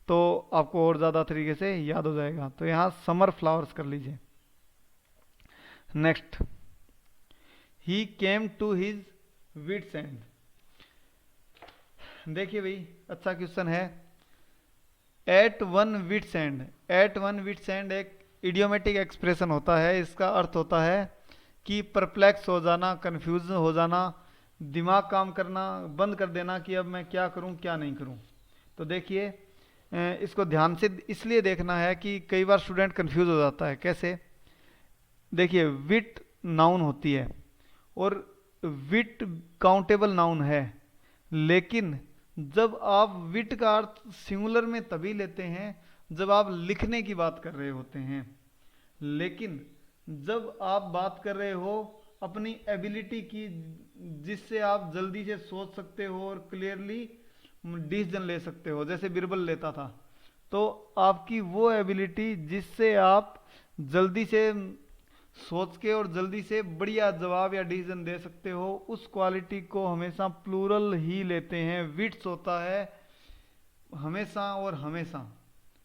तो आपको और ज़्यादा तरीके से याद हो जाएगा। तो यहाँ समर फ्लावर्स कर लीजिए। Next, he came to his wit's end. देखिए भाई अच्छा क्वेश्चन है, at one wit's end, at one wit's end एक इडियोमेटिक एक्सप्रेशन होता है, इसका अर्थ होता है कि परप्लेक्स हो जाना, कंफ्यूज हो जाना, दिमाग काम करना बंद कर देना कि अब मैं क्या करूं क्या नहीं करूं। तो देखिए इसको ध्यान से इसलिए देखना है कि कई बार स्टूडेंट कंफ्यूज हो जाता है। कैसे, देखिए विट नाउन होती है और विट काउंटेबल नाउन है, लेकिन जब आप विट का अर्थ सिंगुलर में तभी लेते हैं जब आप लिखने की बात कर रहे होते हैं, लेकिन जब आप बात कर रहे हो अपनी एबिलिटी की जिससे आप जल्दी से सोच सकते हो और क्लियरली डिसीजन ले सकते हो, जैसे बिरबल लेता था, तो आपकी वो एबिलिटी जिससे आप जल्दी से सोच के और जल्दी से बढ़िया जवाब या डिसीजन दे सकते हो, उस क्वालिटी को हमेशा प्लूरल ही लेते हैं। विट्स होता है हमेशा और हमेशा,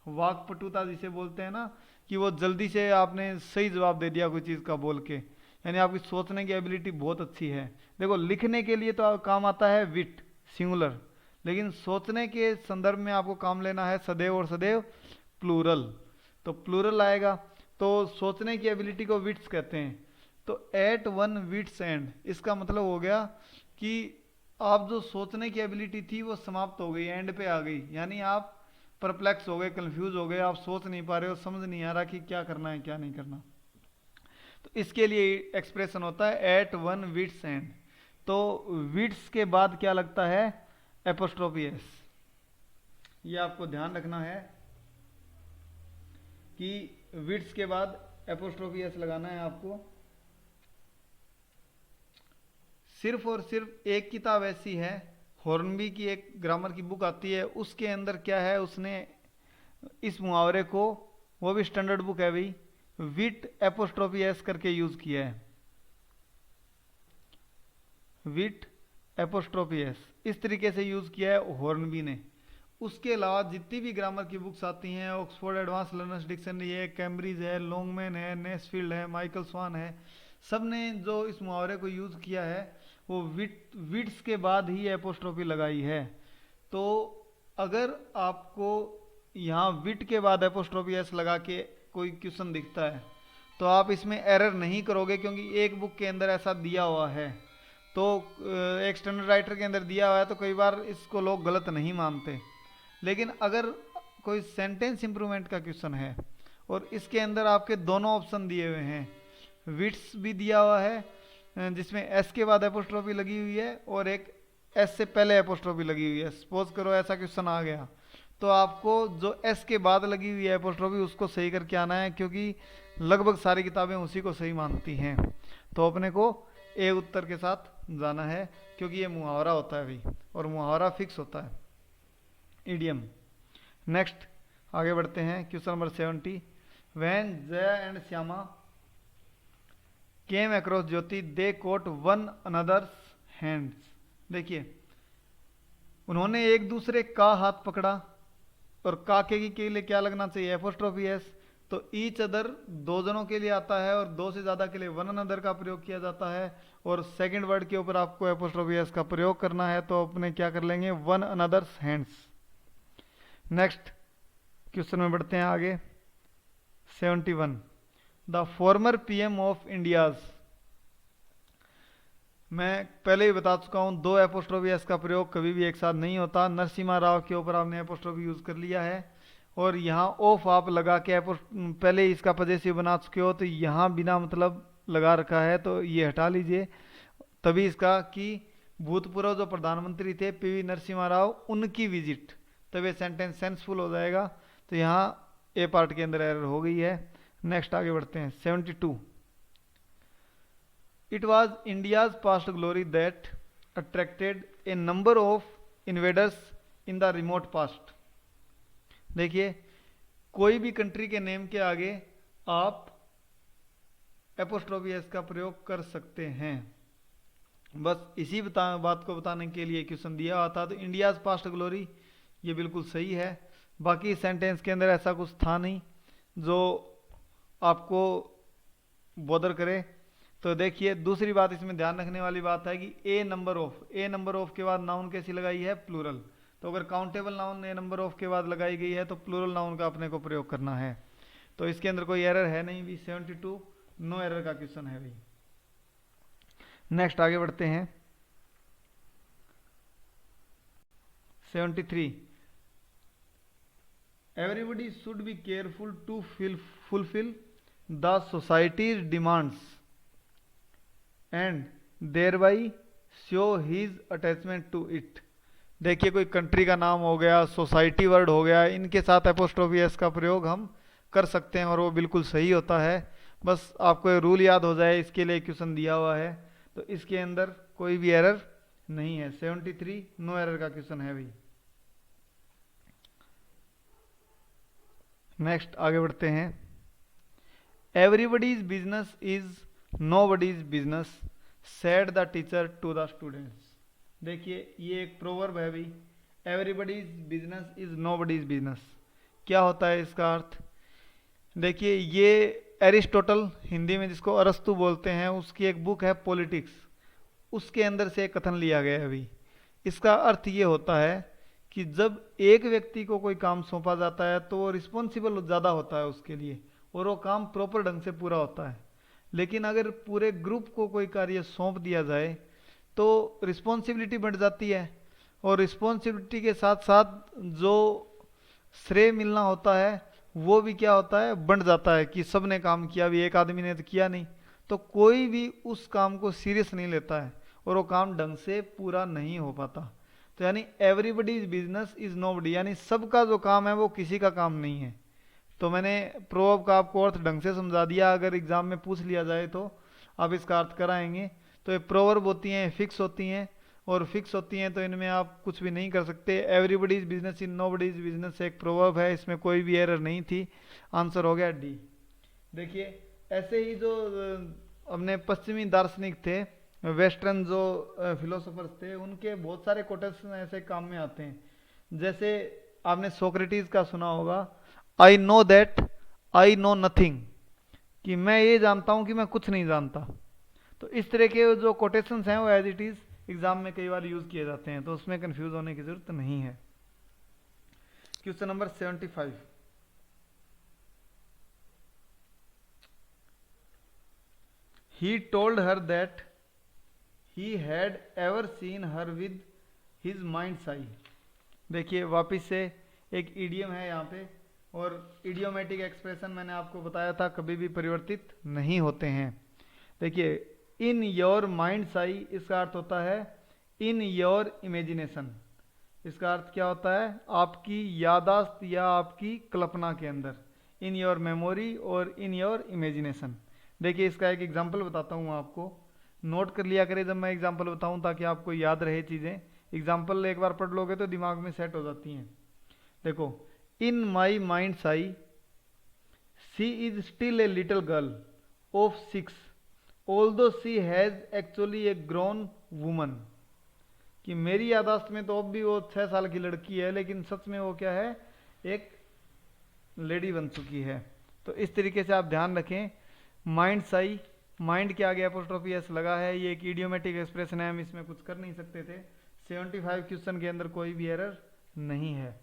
वाक्पटुता जिसे बोलते हैं ना, कि वो जल्दी से आपने सही जवाब दे दिया कोई चीज़ का बोल के, यानी आपकी सोचने की एबिलिटी बहुत अच्छी है। देखो लिखने के लिए तो काम आता है विट सिंगुलर, लेकिन सोचने के संदर्भ में आपको काम लेना है सदैव और सदैव प्लूरल। तो प्लूरल आएगा। तो सोचने की एबिलिटी को विट्स कहते हैं। तो एट वन विट्स एंड, इसका मतलब हो गया कि आप जो सोचने की एबिलिटी थी वो समाप्त हो गई, एंड पे आ गई, यानी आप परप्लेक्स हो गए, कंफ्यूज हो गए, आप सोच नहीं पा रहे हो, समझ नहीं आ रहा कि क्या करना है क्या नहीं करना। तो इसके लिए एक्सप्रेशन होता है एट वन विट्स एंड। तो विट्स के बाद क्या लगता है? Apostrophe S. ये आपको ध्यान रखना है कि विट्स के बाद एपोस्ट्रोफी एस लगाना है आपको। सिर्फ और सिर्फ एक किताब ऐसी है, हॉर्नबी की एक ग्रामर की बुक आती है, उसके अंदर क्या है, उसने इस मुहावरे को, वो भी स्टैंडर्ड बुक है भाई, विट एपोस्ट्रोफी एस करके यूज किया है। विट एपोस्ट्रोफी एस इस तरीके से यूज किया है हॉर्नबी ने। उसके अलावा जितनी भी ग्रामर की बुक्स आती हैं, ऑक्सफोर्ड एडवांस लर्नर्स डिक्शनरी है, कैम्ब्रिज है, लॉन्गमैन है, नेसफील्ड है, माइकल स्वान है, सब ने जो इस मुहावरे को यूज किया है वो विट्स के बाद ही एपोस्ट्रोफी लगाई है। तो अगर आपको यहाँ विट के बाद एपोस्ट्रोफी एस लगा के कोई क्वेश्चन दिखता है तो आप इसमें एरर नहीं करोगे, क्योंकि एक बुक के अंदर ऐसा दिया हुआ है। तो एक स्टैंडर्ड राइटर के अंदर दिया हुआ है तो कई बार इसको लोग गलत नहीं मानते। लेकिन अगर कोई सेंटेंस इंप्रूवमेंट का क्वेश्चन है और इसके अंदर आपके दोनों ऑप्शन दिए हुए हैं, विट्स भी दिया हुआ है जिसमें एस के बाद एपोस्ट्रोफी लगी हुई है और एक एस से पहले एपोस्ट्रोफी लगी हुई है, सपोज करो ऐसा क्वेश्चन आ गया, तो आपको जो एस के बाद लगी हुई है एपोस्ट्रोफी उसको सही करके आना है, क्योंकि लगभग सारी किताबें उसी को सही मानती हैं। तो अपने को ए उत्तर के साथ जाना है, क्योंकि ये मुहावरा होता है भाई, और मुहावरा फिक्स होता है, इडियम। नेक्स्ट आगे बढ़ते हैं, question number 70। When Jaya and Shyama came across Jyoti they caught one another's hands. देखिए, उन्होंने एक दूसरे का हाथ पकड़ा, और काके के लिए क्या लगना चाहिए? Apostrophe S. तो ईच अदर दो जनों के लिए आता है और दो से ज्यादा के लिए वन अनदर का प्रयोग किया जाता है, और सेकंड वर्ड के ऊपर आपको एपोस्ट्रोफी एस का प्रयोग करना है, तो अपने क्या कर लेंगे? One another's hands. Next question में बढ़ते हैं आगे। 71। The former PM of India's. मैं पहले ही बता चुका हूं, दो एपोस्ट्रोफी एस का प्रयोग कभी भी एक साथ नहीं होता। नरसिम्हा राव के ऊपर आपने एपोस्ट्रोफी यूज कर लिया है, और यहाँ ऑफ आप लगा के पहले ही इसका पजेसिव बना चुके हो, तो यहाँ बिना मतलब लगा रखा है, तो ये हटा लीजिए। तभी इसका कि भूतपूर्व जो प्रधानमंत्री थे पीवी नरसिम्हा राव, उनकी विजिट, तब ये सेंटेंस सेंसफुल हो जाएगा। तो यहाँ ए पार्ट के अंदर एरर हो गई है। नेक्स्ट आगे बढ़ते हैं। 72। It was India's past glory that attracted A number of invaders in the remote past. देखिए, कोई भी कंट्री के नेम के आगे आप एपोस्ट्रोफी एस का प्रयोग कर सकते हैं। बस इसी बात को बताने के लिए क्वेश्चन दिया हुआ था। तो इंडियाज पास्ट ग्लोरी ये बिल्कुल सही है। बाकी सेंटेंस के अंदर ऐसा कुछ था नहीं जो आपको बॉदर करे। तो देखिए, दूसरी बात इसमें ध्यान रखने वाली बात है कि ए नंबर ऑफ के बाद नाउन कैसी लगाई है? प्लूरल। तो अगर countable noun A number of के बाद लगाई गई है तो प्लूरल नाउन का अपने को प्रयोग करना है। तो इसके अंदर कोई एरर है नहीं भी। 72 नो एरर का क्वेश्चन है भाई। नेक्स्ट आगे बढ़ते हैं। 73। Everybody should be careful to fulfil the society's demands and thereby show his attachment to it. देखिए, कोई कंट्री का नाम हो गया, सोसाइटी वर्ड हो गया, इनके साथ एपोस्ट्रोफी एस का प्रयोग हम कर सकते हैं और वो बिल्कुल सही होता है। बस आपको ये रूल याद हो जाए, इसके लिए क्वेश्चन दिया हुआ है। तो इसके अंदर कोई भी एरर नहीं है। 73 नो एरर का क्वेश्चन है भाई। नेक्स्ट आगे बढ़ते हैं। Everybody's business is nobody's business said the teacher to the students. देखिए, ये एक प्रोवर्ब है भाई। Everybody's business is nobody's business. क्या होता है इसका अर्थ? देखिए, ये एरिस्टोटल, हिंदी में जिसको अरस्तु बोलते हैं, उसकी एक बुक है पॉलिटिक्स, उसके अंदर से एक कथन लिया गया है अभी। इसका अर्थ ये होता है कि जब एक व्यक्ति को कोई काम सौंपा जाता है तो वो रिस्पॉन्सिबल ज़्यादा होता है उसके लिए, और वो काम प्रॉपर ढंग से पूरा होता है। लेकिन अगर पूरे ग्रुप को कोई कार्य सौंप दिया जाए तो रिस्पॉन्सिबिलिटी बढ़ जाती है, और रिस्पॉन्सिबिलिटी के साथ साथ जो श्रेय मिलना होता है वो भी क्या होता है, बंट जाता है कि सबने काम किया, भी एक आदमी ने तो किया नहीं। तो कोई भी उस काम को सीरियस नहीं लेता है और वो काम ढंग से पूरा नहीं हो पाता। तो यानी everybody is business is nobody, यानी सबका जो काम है वो किसी का काम नहीं है। तो मैंने प्रोवर्ब का आपको अर्थ ढंग से समझा दिया, अगर एग्जाम में पूछ लिया जाए तो आप इसका अर्थ कराएंगे। तो ये प्रोवर्ब होती हैं, फिक्स होती हैं, और फिक्स होती हैं तो इनमें आप कुछ भी नहीं कर सकते। Everybody is business in nobody is business एक प्रोवर्ब है, इसमें कोई भी एरर नहीं थी। आंसर हो गया डी। देखिए ऐसे ही जो अपने पश्चिमी दार्शनिक थे, वेस्टर्न जो फिलोसोफर्स थे, उनके बहुत सारे कोटेशन ऐसे काम में आते हैं। जैसे आपने सोक्रेटिस का सुना होगा, I know that I know nothing, कि मैं ये जानता हूं कि मैं कुछ नहीं जानता। तो इस तरह के जो कोटेशंस हैं वो एज इट इज एग्जाम में कई बार यूज किए जाते हैं, तो उसमें कंफ्यूज होने की जरूरत नहीं है। Question number 75, he told her that he had ever seen her with his mind's eye। देखिए वापिस से एक इडियम है यहाँ पे, और इडियोमेटिक एक्सप्रेशन मैंने आपको बताया था कभी भी परिवर्तित नहीं होते हैं। देखिए इन योर माइंड्स आई, इसका अर्थ होता है इन योर इमेजिनेशन। इसका अर्थ क्या होता है, आपकी यादाश्त या आपकी कल्पना के अंदर, इन योर मेमोरी और इन योर इमेजिनेशन। देखिए इसका एक एग्जाम्पल बताता हूँ आपको, नोट कर लिया करें जब मैं एग्जाम्पल बताऊँ ताकि आपको याद रहे चीज़ें। एग्जाम्पल एक बार पढ़ लोगे तो दिमाग में सेट हो जाती हैं। देखो, in my minds I see is still a little girl of 6 although she has actually a grown woman. कि मेरी यादाश्त में तो अब भी वो 6 साल की लड़की है, लेकिन सच में वो क्या है, एक लेडी बन चुकी है। तो इस तरीके से आप ध्यान रखें, माइंड साई, माइंड के आगे एपोस्ट्रोफी एस लगा है, ये एक इडियोमेटिक एक्सप्रेशन है, हम इसमें कुछ कर नहीं सकते थे। 75 क्वेश्चन के अंदर कोई भी एरर नहीं है,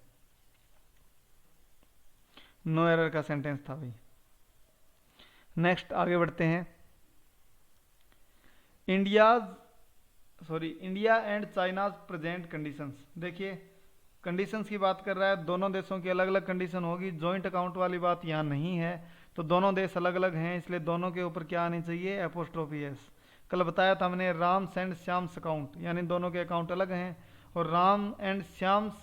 नो एरर का सेंटेंस था भाई। नेक्स्ट आगे बढ़ते हैं। India and China's present conditions. देखिए कंडीशंस की बात कर रहा है, दोनों देशों की अलग अलग कंडीशन होगी, जॉइंट अकाउंट वाली बात यहाँ नहीं है। तो दोनों देश अलग अलग हैं, इसलिए दोनों के ऊपर क्या आनी चाहिए, एपोस्ट्रोफी एस। कल बताया था हमने राम एंड श्याम्स अकाउंट, यानी दोनों के अकाउंट अलग हैं, और Ram and Shyam's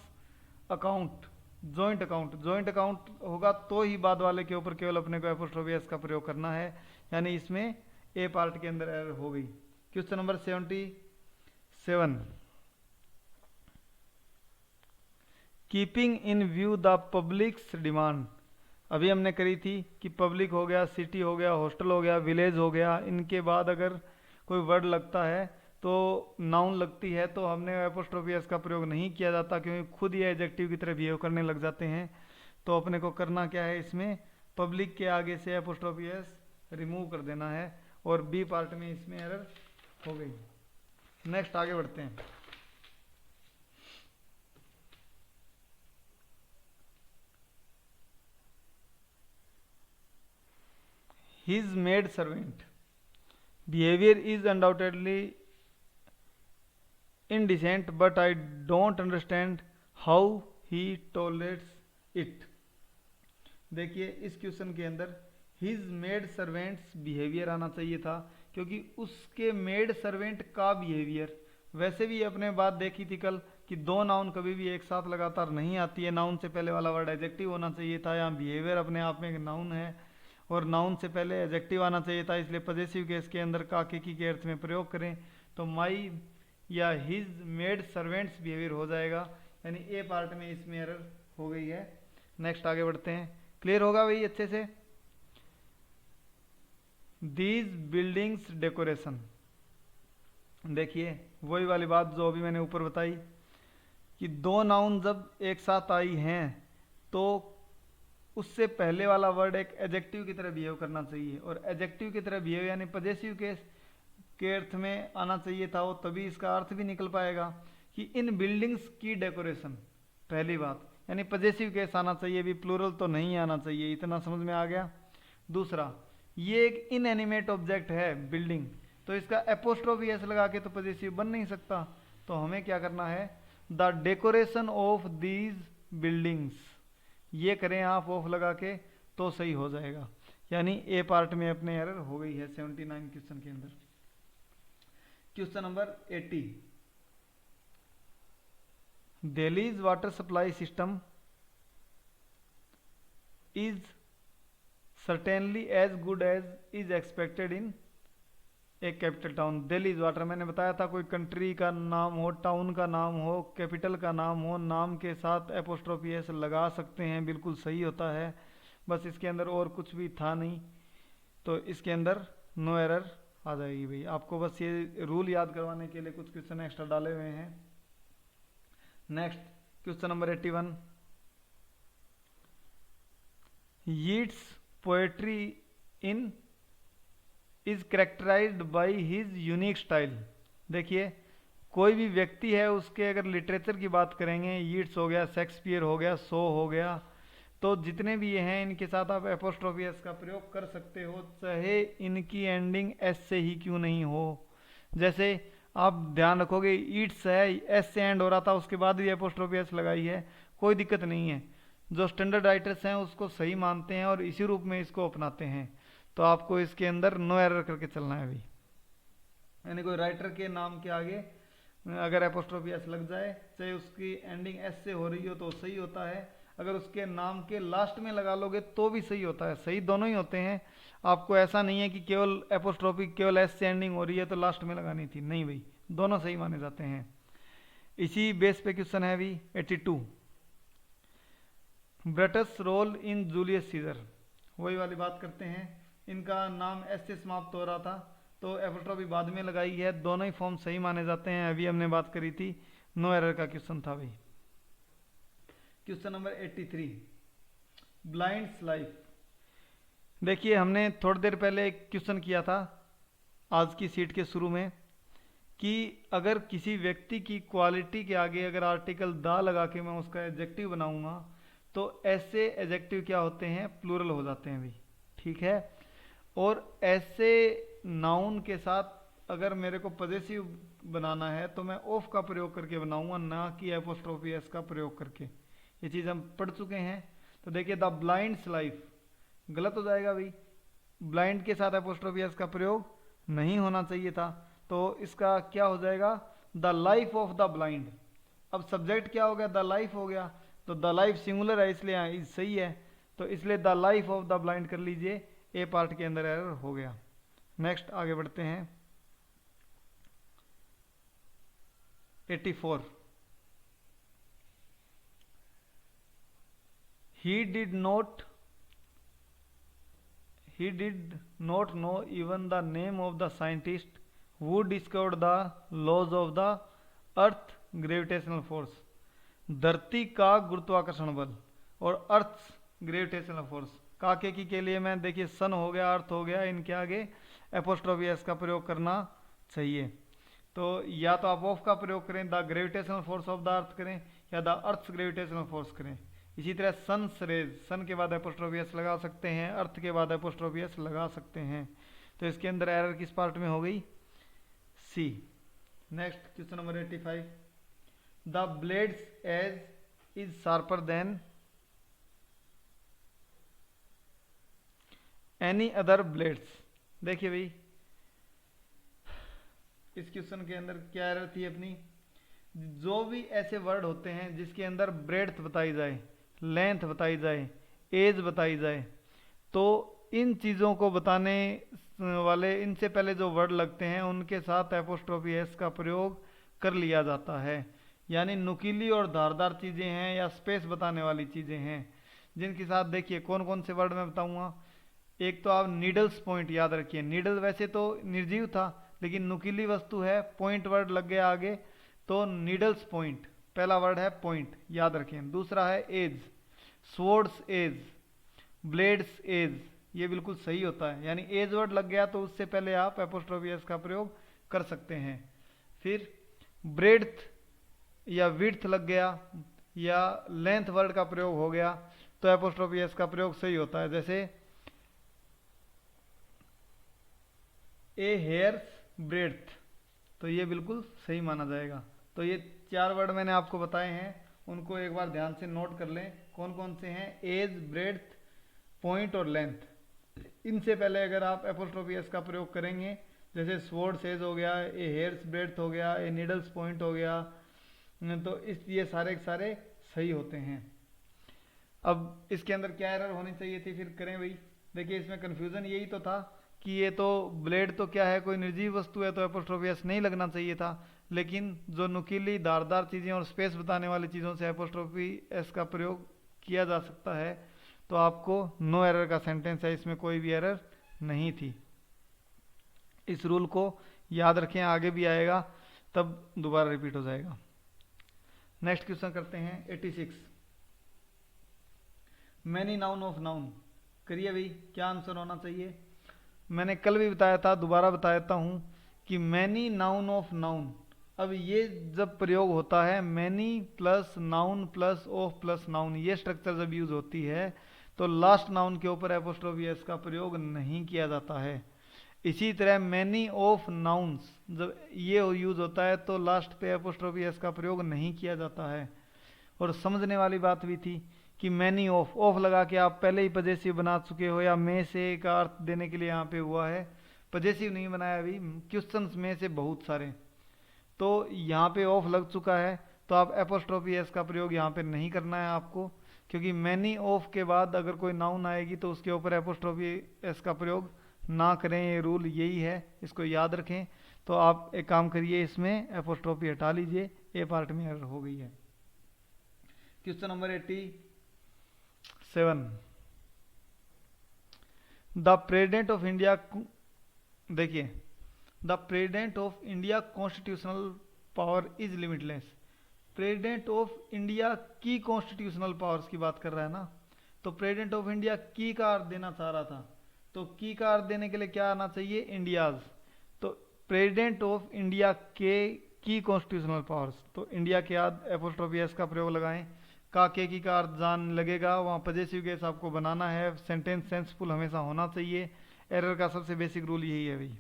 account joint account होगा तो ही बाद वाले के ऊपर केवल अपने को एपोस्ट्रोफी एस का प्रयोग करना है, यानी इसमें ए पार्ट के अंदर एरर हो गई। Question number 77, keeping in view the publics demand. अभी हमने करी थी कि पब्लिक हो गया, सिटी हो गया, हॉस्टल हो गया, विलेज हो गया, इनके बाद अगर कोई वर्ड लगता है तो नाउन लगती है, तो हमने एपोस्ट्रोफी एस का प्रयोग नहीं किया जाता, क्योंकि खुद ये एडजेक्टिव की तरह बिहेव करने लग जाते हैं। तो अपने को करना क्या है, इसमें पब्लिक के आगे से एपोस्ट्रोफी एस रिमूव कर देना है, और बी पार्ट में इसमें एरर हो गई। नेक्स्ट आगे बढ़ते हैं। His maid servant behavior is undoubtedly indecent, but I don't understand how he tolerates it। देखिए इस क्वेश्चन के अंदर his maid servants behavior आना चाहिए था, क्योंकि उसके मेड सर्वेंट का बिहेवियर। वैसे भी अपने बात देखी थी कल कि दो नाउन कभी भी एक साथ लगातार नहीं आती है, नाउन से पहले वाला वर्ड एडजेक्टिव होना चाहिए था। यहाँ बिहेवियर अपने आप में एक नाउन है और नाउन से पहले एडजेक्टिव आना चाहिए था, इसलिए पॉजेसिव केस के अंदर का के अर्थ में प्रयोग करें तो माई या हिज मेड सर्वेंट्स बिहेवियर हो जाएगा, यानी ए पार्ट में इसमें एरर हो गई है। नेक्स्ट आगे बढ़ते हैं, क्लियर होगा भाई अच्छे से। दीज बिल्डिंग्स डेकोरेशन, देखिए वही वाली बात जो अभी मैंने ऊपर बताई कि दो नाउन जब एक साथ आई हैं तो उससे पहले वाला वर्ड एक एडजेक्टिव की तरह बिहेव करना चाहिए, और एडजेक्टिव की तरह बिहेव यानी पॉजेसिव केस के अर्थ में आना चाहिए था वो, तभी इसका अर्थ भी निकल पाएगा कि इन बिल्डिंग्स की डेकोरेशन। पहली बात, यानी पजेसिव केस आना चाहिए भी, प्लूरल तो नहीं आना चाहिए, इतना समझ में आ गया। दूसरा, ये एक इनएनिमेट ऑब्जेक्ट है बिल्डिंग, तो इसका एपोस्ट्रोफी एस लगा के तो पजेसिव बन नहीं सकता। तो हमें क्या करना है, the decoration of these buildings, ये करें आप ऑफ लगा के तो सही हो जाएगा। यानी ए पार्ट में अपने एरर हो गई है 79 क्वेश्चन के अंदर। Question number 80, Delhi's water supply system is certainly as good as is expected in a capital town। Delhi is water, मैंने बताया था कोई कंट्री का नाम हो, टाउन का नाम हो, कैपिटल का नाम हो, नाम के साथ एपोस्ट्रोफी एस लगा सकते हैं, बिल्कुल सही होता है। बस इसके अंदर और कुछ भी था नहीं, तो इसके अंदर नो एरर आ जाएगी भाई। आपको बस ये रूल याद करवाने के लिए कुछ क्वेश्चन एक्स्ट्रा डाले हुए हैं। Next question number 81, Yeats poetry in is characterised by his unique style. देखिए, कोई भी व्यक्ति है उसके अगर लिटरेचर की बात करेंगे, यीट्स हो गया, शेक्सपियर हो गया, शो हो गया, तो जितने भी ये हैं इनके साथ आप एपोस्ट्रोफी एस का प्रयोग कर सकते हो, चाहे इनकी एंडिंग एस से ही क्यों नहीं हो। जैसे आप ध्यान रखोगे, ईट्स है, एस से एंड हो रहा था, उसके बाद भी एपोस्ट्रोफी एस लगाई है, कोई दिक्कत नहीं है। जो स्टैंडर्ड राइटर्स हैं उसको सही मानते हैं और इसी रूप में इसको अपनाते हैं। तो आपको इसके अंदर नो एरर करके चलना है अभी। यानी कोई राइटर के नाम के आगे अगर एपोस्ट्रोफी एस लग जाए, चाहे उसकी एंडिंग एस से हो रही हो तो सही होता है, अगर उसके नाम के लास्ट में लगा लोगे तो भी सही होता है। सही दोनों ही होते हैं। आपको ऐसा नहीं है कि केवल एपोस्ट्रोफी केवल एस से एंडिंग हो रही है तो लास्ट में लगानी थी, नहीं भाई, दोनों सही माने जाते हैं। इसी बेस पे क्वेश्चन है अभी 82, ब्रटस रोल इन जूलियस सीजर। वही वाली बात करते हैं, इनका नाम एस से समाप्त हो रहा था तो एपोस्ट्रोफी बाद में लगाई है, दोनों ही फॉर्म सही माने जाते हैं। अभी हमने बात करी थी, नो एरर का क्वेश्चन था भाई। Question number 83, blinds life. देखिए, हमने थोड़ी देर पहले एक क्वेश्चन किया था आज की सीट के शुरू में कि अगर किसी व्यक्ति की क्वालिटी के आगे अगर आर्टिकल दा लगा के मैं उसका एडजेक्टिव बनाऊंगा तो ऐसे एडजेक्टिव क्या होते हैं, प्लूरल हो जाते हैं भाई, ठीक है। और ऐसे नाउन के साथ अगर मेरे को पजेसिव बनाना है तो मैं ऑफ का प्रयोग करके बनाऊंगा, ना कि एपोस्ट्रोफी एस का प्रयोग करके। ये चीज़ हम पढ़ चुके हैं। तो देखिए, द ब्लाइंड्स लाइफ गलत हो जाएगा भाई, ब्लाइंड के साथ एपोस्ट्रोफी एस का प्रयोग नहीं होना चाहिए था, तो इसका क्या हो जाएगा, the life of the blind. अब सब्जेक्ट क्या हो गया, द लाइफ हो गया, तो द लाइफ सिंगुलर है इसलिए सही है, तो इसलिए the life of the blind कर लीजिए, ए पार्ट के अंदर एरर हो गया। नेक्स्ट आगे बढ़ते हैं 84, he did not know even the name of the scientist who discovered the laws of the earth gravitational force। धरती का गुरुत्वाकर्षण बल और अर्थ ग्रेविटेशनल फोर्स, काके के लिए मैं देखिए सन हो गया, अर्थ हो गया, इनके आगे एपोस्ट्रोफी एस का प्रयोग करना चाहिए। तो या तो आप ऑफ का प्रयोग करें, the gravitational force of the earth करें, या द अर्थ ग्रेविटेशनल फोर्स करें। इसी तरह सन रेज, सन के बाद एपोस्ट्रोफी एस लगा सकते हैं, अर्थ के बाद एपोस्ट्रोफी एस लगा सकते हैं। तो इसके अंदर एरर किस पार्ट में हो गई, C. Next question number 85, the blades edge is sharper than any other blades. देखिए भाई, इस क्वेश्चन के अंदर क्या एरर थी अपनी, जो भी ऐसे वर्ड होते हैं जिसके अंदर ब्रेड्थ बताई जाए, लेंथ बताई जाए, एज बताई जाए, तो इन चीज़ों को बताने वाले इनसे पहले जो वर्ड लगते हैं उनके साथ एपोस्ट्रोफी एस का प्रयोग कर लिया जाता है। यानी नुकीली और धारदार चीज़ें हैं या स्पेस बताने वाली चीज़ें हैं जिनके साथ, देखिए कौन कौन से वर्ड मैं बताऊंगा। एक तो आप नीडल्स पॉइंट याद रखिए, नीडल वैसे तो निर्जीव था लेकिन नुकीली वस्तु है, पॉइंट वर्ड लग गया आगे, तो नीडल्स पॉइंट पहला वर्ड है, पॉइंट याद रखें। दूसरा है edge, sword's edge, blade's edge, ये बिल्कुल सही होता है। यानी एज वर्ड लग गया तो उससे पहले आप एपोस्ट्रोफी एस का प्रयोग कर सकते हैं। फिर ब्रेड्थ या विड्थ लग गया, या लेंथ वर्ड का प्रयोग हो गया तो एपोस्ट्रोफी एस का प्रयोग सही होता है। जैसे ए हेयर्स ब्रेड्थ, तो ये बिल्कुल सही माना जाएगा। तो ये 4 वर्ड मैंने आपको बताए हैं, उनको एक बार ध्यान से नोट कर लें कौन कौन से हैं। एज, ब्रेड्थ, पॉइंट और लेंथ। इनसे पहले अगर आप एपोस्ट्रोफी एस का प्रयोग करेंगे, जैसे स्वॉर्ड सेज हो गया, ए हेयर्स ब्रेड्थ हो गया, ए नीडल्स पॉइंट हो गया, तो इस ये सारे के सारे सही होते हैं। अब इसके अंदर क्या एरर होनी चाहिए थी फिर करें भाई। देखिए इसमें कंफ्यूजन यही तो था कि ये तो ब्लेड तो क्या है, कोई निर्जीव वस्तु है, तो एपोस्ट्रोफी एस नहीं लगना चाहिए था। लेकिन जो नुकीली धारदार चीज़ें और स्पेस बताने वाली चीज़ों से एपोस्ट्रोफी एस का प्रयोग किया जा सकता है, तो आपको नो एरर का सेंटेंस है, इसमें कोई भी एरर नहीं थी। इस रूल को याद रखें, आगे भी आएगा तब दोबारा रिपीट हो जाएगा। नेक्स्ट क्वेश्चन करते हैं 86। Many noun of noun. करिए भाई, क्या आंसर होना चाहिए। मैंने कल भी बताया था, दोबारा बता देता हूं कि मैनी नाउन ऑफ नाउन। अब ये जब प्रयोग होता है many plus noun plus of plus noun, ये स्ट्रक्चर जब यूज होती है तो लास्ट नाउन के ऊपर एपोस्ट्रोफी एस का प्रयोग नहीं किया जाता है। इसी तरह मैनी ऑफ नाउन्स जब ये यूज होता है तो लास्ट पे एपोस्ट्रोफी एस का प्रयोग नहीं किया जाता है। और समझने वाली बात भी थी कि मैनी ऑफ, ऑफ लगा के आप पहले ही पजेसिव बना चुके हो, या में से का अर्थ देने के लिए यहाँ पे हुआ है, पजेसिव नहीं बनाया अभी, क्वेश्चंस में से बहुत सारे, तो यहाँ पे ऑफ लग चुका है, तो आप एपोस्ट्रोफी एस का प्रयोग यहाँ पे नहीं करना है आपको, क्योंकि मैनी ऑफ के बाद अगर कोई नाउन आएगी तो उसके ऊपर एपोस्ट्रोफी एस का प्रयोग ना करें, ये रूल यही है, इसको याद रखें। तो आप एक काम करिए, इसमें एपोस्ट्रोफी हटा लीजिए, ए पार्ट में एरर हो गई है। Question number 87। The president of India, देखिए the president of India constitutional power is limitless. President of India की कॉन्स्टिट्यूशनल पावर्स की बात कर रहा है ना, तो प्रेसिडेंट ऑफ इंडिया की का अर्थ देना चाह रहा था, तो की का अर्थ देने के लिए क्या आना चाहिए, इंडियाज। तो प्रेसिडेंट ऑफ इंडिया के की कॉन्स्टिट्यूशनल पावर्स, तो इंडिया के बाद एपोस्ट्रोफी एस का प्रयोग लगाएं। का के की का अर्थ जान लगेगा, वहाँ पजेसिव केस आपको बनाना है, सेंटेंस सेंसफुल हमेशा होना चाहिए। एरर का सबसे बेसिक रूल यही है भाई।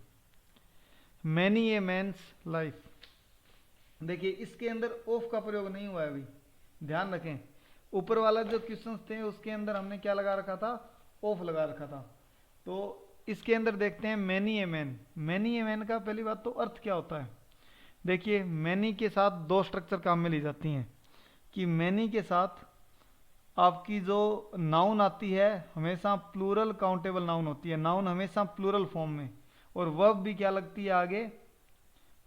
मैनी ए मैन्स लाइफ, देखिए इसके अंदर ऑफ का प्रयोग नहीं हुआ है अभी, ध्यान रखें। ऊपर वाला जो क्वेश्चंस थे उसके अंदर हमने क्या लगा रखा था, ऑफ लगा रखा था। तो इसके अंदर देखते हैं many a man. Many a man का पहली बात तो अर्थ क्या होता है। देखिए मैनी के साथ दो स्ट्रक्चर काम में ली जाती हैं, कि मैनी के साथ आपकी जो नाउन आती है हमेशा प्लूरल काउंटेबल नाउन होती है, नाउन हमेशा प्लूरल फॉर्म में, और वर्ब भी क्या लगती है आगे,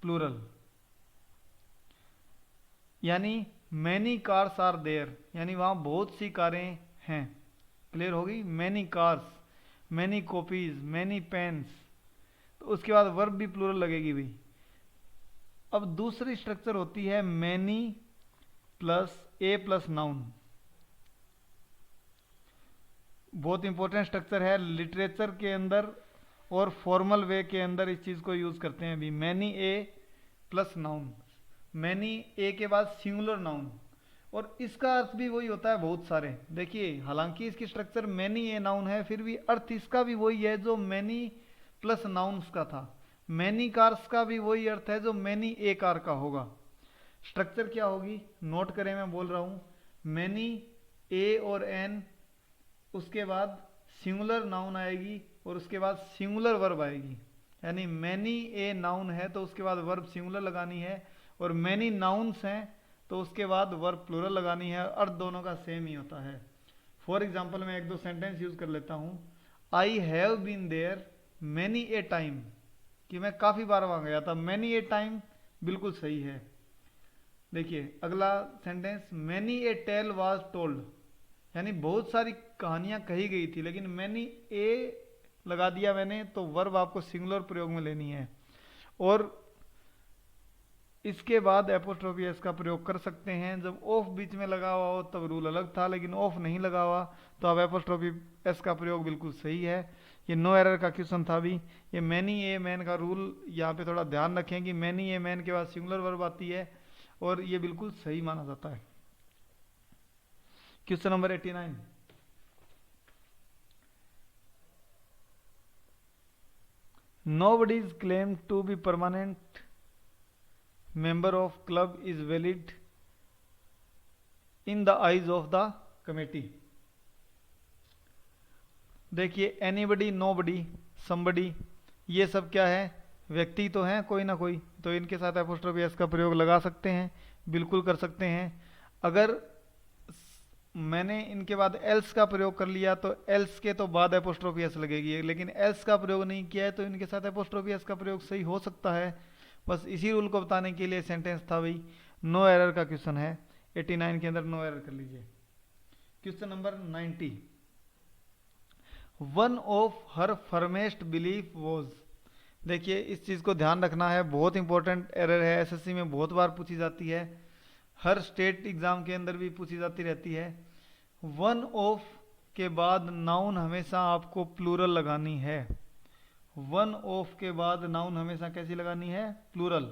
प्लूरल। यानी मैनी कार्स आर देयर, यानी वहां बहुत सी कारें हैं, क्लियर होगी। Many cars, many copies, many pens, तो उसके बाद वर्ब भी प्लूरल लगेगी भाई। अब दूसरी स्ट्रक्चर होती है मैनी प्लस ए प्लस नाउन, बहुत इंपॉर्टेंट स्ट्रक्चर है लिटरेचर के अंदर और फॉर्मल वे के अंदर इस चीज को यूज करते हैं अभी। Many a plus noun, many a के बाद सिंगुलर नाउन, और इसका अर्थ भी वही होता है बहुत सारे। देखिए हालांकि इसकी स्ट्रक्चर मैनी ए नाउन है, फिर भी अर्थ इसका भी वही है जो मैनी प्लस नाउन्स का था। मैनी कार्स का भी वही अर्थ है जो मैनी ए कार का होगा। स्ट्रक्चर क्या होगी, नोट करें, मैं बोल रहा हूं, मैनी ए और एन, उसके बाद सिंगुलर नाउन आएगी और उसके बाद सिंगुलर वर्ब आएगी। यानी मैनी ए नाउन है तो उसके बाद वर्ब सिंगुलर लगानी है, और मैनी नाउन्स हैं तो उसके बाद वर्ब प्लूरल लगानी है। अर्थ दोनों का सेम ही होता है। फॉर एग्जाम्पल मैं एक दो सेंटेंस यूज कर लेता हूं। I have been there many a time, कि मैं काफी बार वहां गया था, मैनी ए टाइम बिल्कुल सही है। देखिए अगला sentence, many a tale was told, यानी बहुत सारी कहानियां कही गई थी, लेकिन मैनी ए लगा दिया मैंने, तो वर्ब आपको सिंगुलर प्रयोग में लेनी है। और इसके बाद एपोस्ट्रोफी एस का प्रयोग कर सकते हैं। जब ऑफ बीच में लगा हुआ हो तब रूल अलग था, लेकिन ऑफ नहीं लगा हुआ तो अब एपोस्ट्रोफी एस का प्रयोग बिल्कुल सही है। ये नो एरर का क्वेश्चन था भी। ये मैनी ए मैन का रूल यहाँ पे थोड़ा ध्यान रखें कि मैनी ए मैन के बाद सिंगुलर वर्ब आती है, और ये बिल्कुल सही माना जाता है। Question number 89, nobody is claimed to be permanent member of club is valid in the eyes of the committee। देखिए एनीबडी, नोबडी, समबडी, ये सब क्या है, व्यक्ति तो हैं कोई ना कोई, तो इनके साथ एपोस्ट्रोफी एस का प्रयोग लगा सकते हैं, बिल्कुल कर सकते हैं। अगर मैंने इनके बाद एल्स का प्रयोग कर लिया तो एल्स के तो बाद एपोस्ट्रोफी एस लगेगी, लेकिन एल्स का प्रयोग नहीं किया है तो इनके साथ एपोस्ट्रोफी एस का प्रयोग सही हो सकता है। बस इसी रूल को बताने के लिए सेंटेंस था भाई, नो एरर का क्वेश्चन है 89 के अंदर, नो एरर कर लीजिए। Question number 90, one of her firmest belief was. देखिए इस चीज़ को ध्यान रखना है, बहुत इंपॉर्टेंट एरर है, एसएससी में बहुत बार पूछी जाती है, हर स्टेट एग्जाम के अंदर भी पूछी जाती रहती है। वन ऑफ के बाद नाउन हमेशा आपको प्लूरल लगानी है। वन ऑफ के बाद नाउन हमेशा कैसी लगानी है, प्लूरल।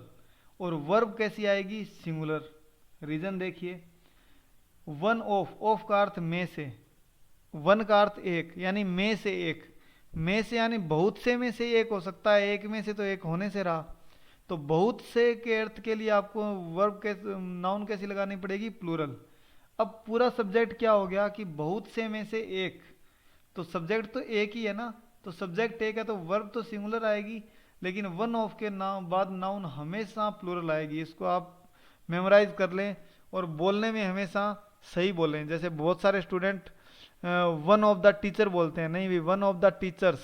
और वर्ब कैसी आएगी, सिंगुलर। रीजन देखिए, वन ऑफ का अर्थ में से, वन का अर्थ एक, यानी में से एक, में से यानी बहुत से में से एक हो सकता है, एक में से तो एक होने से रहा, तो बहुत से के अर्थ के लिए आपको वर्ब के नाउन कैसी लगानी पड़ेगी, प्लूरल। अब पूरा सब्जेक्ट क्या हो गया कि बहुत से में से एक, तो सब्जेक्ट तो एक ही है ना, तो सब्जेक्ट एक है तो वर्ब तो सिंगुलर आएगी, लेकिन वन ऑफ के बाद नाउन हमेशा प्लूरल आएगी। इसको आप मेमोराइज कर लें और बोलने में हमेशा सही बोलें। जैसे बहुत सारे student one of the teacher बोलते हैं, नहीं भी, one of the teachers,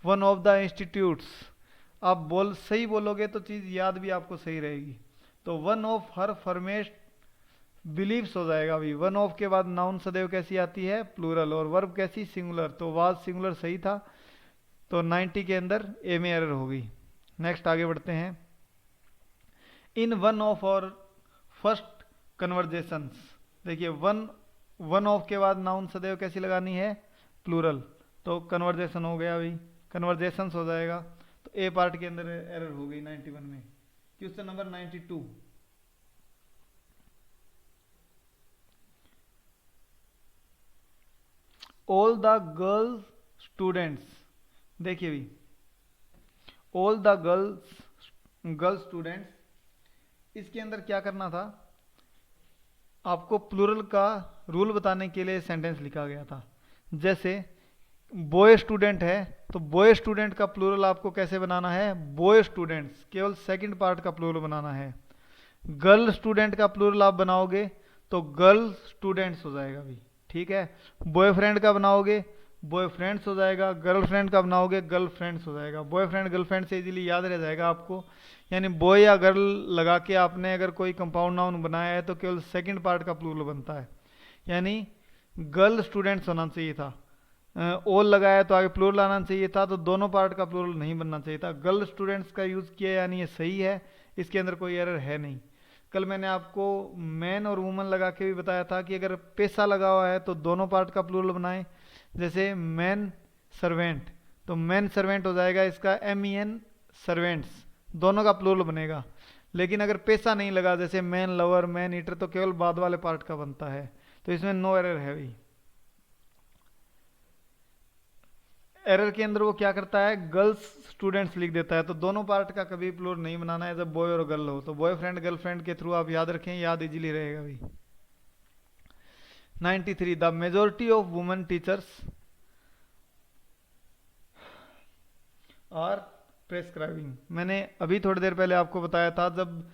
one of the institutes. आप सही बोलोगे तो चीज़ याद भी आपको सही रहेगी। तो वन ऑफ हर फर्मेस्ट बिलीव्स हो जाएगा भी। वन ऑफ के बाद नाउन सदैव कैसी आती है, प्लूरल, और वर्ब कैसी, सिंगुलर। तो वाज सिंगुलर सही था, तो 90 के अंदर ए में एरर हो गई। नेक्स्ट आगे बढ़ते हैं। इन वन ऑफ और फर्स्ट कन्वर्जेशंस, देखिए वन ऑफ के बाद नाउन सदैव कैसी लगानी है, प्लूरल, तो कन्वर्जेशन हो गया भाई, कन्वर्जेशंस हो जाएगा। तो ए पार्ट के अंदर एरर हो गई 91 में। Question number 92, all the girls students. देखिए भाई, ऑल द गर्ल्स स्टूडेंट्स, इसके अंदर क्या करना था, आपको प्लूरल का रूल बताने के लिए सेंटेंस लिखा गया था। जैसे बॉय स्टूडेंट है तो बॉय स्टूडेंट का प्लूरल आपको कैसे बनाना है, बॉय स्टूडेंट्स, केवल सेकंड पार्ट का प्लूरल बनाना है। गर्ल स्टूडेंट का प्लूरल आप बनाओगे तो गर्ल स्टूडेंट्स हो जाएगा भाई, ठीक है। बॉयफ्रेंड का बनाओगे बॉयफ्रेंड्स हो जाएगा, गर्लफ्रेंड का बनाओगे गर्लफ्रेंड्स हो जाएगा। बॉयफ्रेंड गर्लफ्रेंड से इजीली याद रह जाएगा आपको। यानी बॉय या गर्ल लगा के आपने अगर कोई कंपाउंड नाउन बनाया है तो केवल सेकंड पार्ट का प्लूरल बनता है। यानी गर्ल स्टूडेंट्स होना चाहिए था, ऑल लगाया तो आगे प्लूरल आना चाहिए था, तो दोनों पार्ट का प्लूरल नहीं बनना चाहिए था। गर्ल स्टूडेंट्स का यूज़ किया, यानी ये सही है, इसके अंदर कोई एरर है नहीं। कल मैंने आपको मैन और वुमन लगा के भी बताया था कि अगर पेशा लगा हुआ है तो दोनों पार्ट का प्लूरल बनाएं। जैसे मैन सर्वेंट, तो मैन सर्वेंट हो जाएगा इसका MEN सर्वेंट्स, दोनों का प्लूरल बनेगा। लेकिन अगर पेशा नहीं लगा, जैसे मैन लवर, मैन ईटर, तो केवल बाद वाले पार्ट का बनता है, तो इसमें नो एरर है भाई। एरर के अंदर वो क्या करता है, गर्ल्स स्टूडेंट्स लिख देता है, तो दोनों पार्ट का कभी प्लूरल नहीं बनाना है जब बॉय और गर्ल हो। तो बॉयफ्रेंड गर्लफ्रेंड के थ्रू आप याद रखें, याद इजीली रहेगा भाई। 93, the majority of women teachers are prescribing. मैंने अभी थोड़ी देर पहले आपको बताया था, जब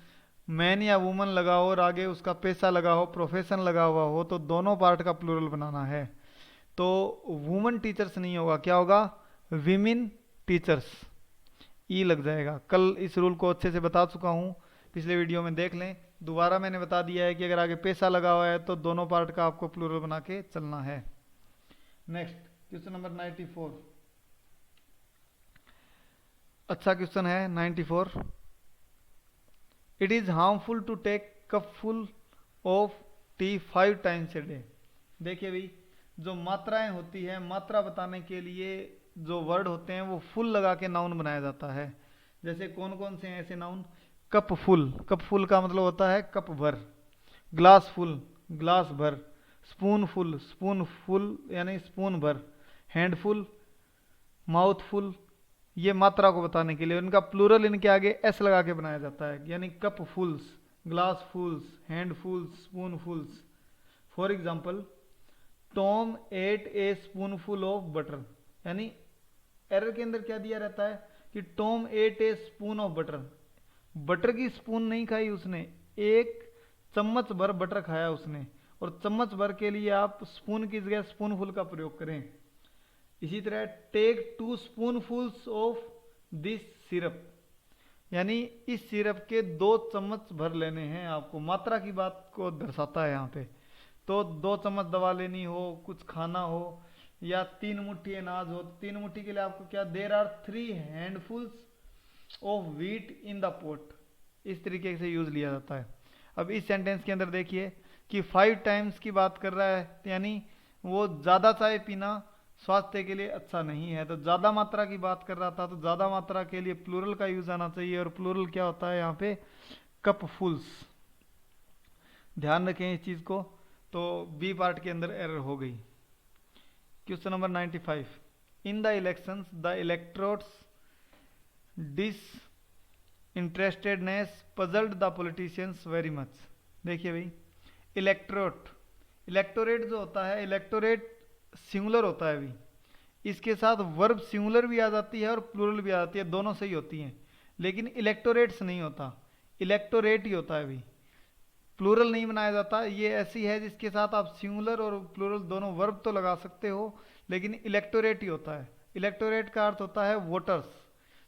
मैन या वुमन लगा हो और आगे उसका पेशा लगा हो, प्रोफेशन लगा हुआ हो, तो दोनों पार्ट का प्लूरल बनाना है। तो वुमन टीचर्स नहीं होगा, क्या होगा, विमेन टीचर्स, ई लग जाएगा। कल इस रूल को अच्छे से बता चुका हूँ, पिछले वीडियो में देख लें। दोबारा मैंने बता दिया है कि अगर आगे पेशा लगा हुआ है तो दोनों पार्ट का आपको प्लूरल बना के चलना है। नेक्स्ट क्वेश्चन नंबर 94, अच्छा क्वेश्चन है 94। It is harmful to take cup full of tea 5 times a day. देखिए भाई, जो मात्राएं होती है, मात्रा बताने के लिए जो वर्ड होते हैं वो फुल लगा के नाउन बनाया जाता है। जैसे कौन कौन से हैं ऐसे नाउन, कप फुल का मतलब होता है कप भर, ग्लास फुल ग्लास भर, स्पूनफुल, स्पूनफुल यानी स्पून भर, हैंडफुल, माउथफुल, ये मात्रा को बताने के लिए उनका प्लूरल इनके आगे एस लगा के बनाया जाता है, यानी cupfuls, glassfuls, handfuls, spoonfuls. For example, Tom ate a spoonful of butter, यानी एरर के अंदर क्या दिया रहता है कि Tom ate a spoon of butter, butter की स्पून नहीं खाई उसने, एक चम्मच भर बटर खाया उसने, और चम्मच भर के लिए आप स्पून की जगह स्पूनफुल का प्रयोग करें। इसी तरह टेक 2 स्पूनफुल्स ऑफ दिस सिरप, यानी इस सिरप के 2 चम्मच भर लेने हैं आपको, मात्रा की बात को दर्शाता है यहाँ पे। तो 2 चम्मच दवा लेनी हो, कुछ खाना हो, या 3 मुट्ठी अनाज हो, 3 मुट्ठी के लिए आपको क्या, there are 3 handfuls of wheat in the pot, इस तरीके से यूज लिया जाता है। अब इस सेंटेंस के अंदर देखिए कि 5 टाइम्स की बात कर रहा है, यानी वो ज़्यादा चाय पीना स्वास्थ्य के लिए अच्छा नहीं है, तो ज़्यादा मात्रा की बात कर रहा था, तो ज़्यादा मात्रा के लिए प्लूरल का यूज आना चाहिए, और प्लूरल क्या होता है यहाँ पे, कप फुल्स। ध्यान रखें इस चीज़ को। तो बी पार्ट के अंदर एरर हो गई। Question number 95, in the elections the electorate's disinterestedness puzzled the politicians very much. देखिए भाई, इलेक्ट्रोट, इलेक्टोरेट जो होता है, इलेक्टोरेट सिंगुलर होता है अभी, इसके साथ वर्ब सिंगुलर भी आ जाती है और प्लूरल भी आ जाती है, दोनों सही होती हैं, लेकिन इलेक्टोरेट्स नहीं होता, इलेक्टोरेट ही होता है अभी, प्लूरल नहीं बनाया जाता। ये ऐसी है जिसके साथ आप सिंगुलर और प्लूरल दोनों वर्ब तो लगा सकते हो, लेकिन इलेक्टोरेट ही होता है। इलेक्टोरेट का अर्थ होता है वोटर्स,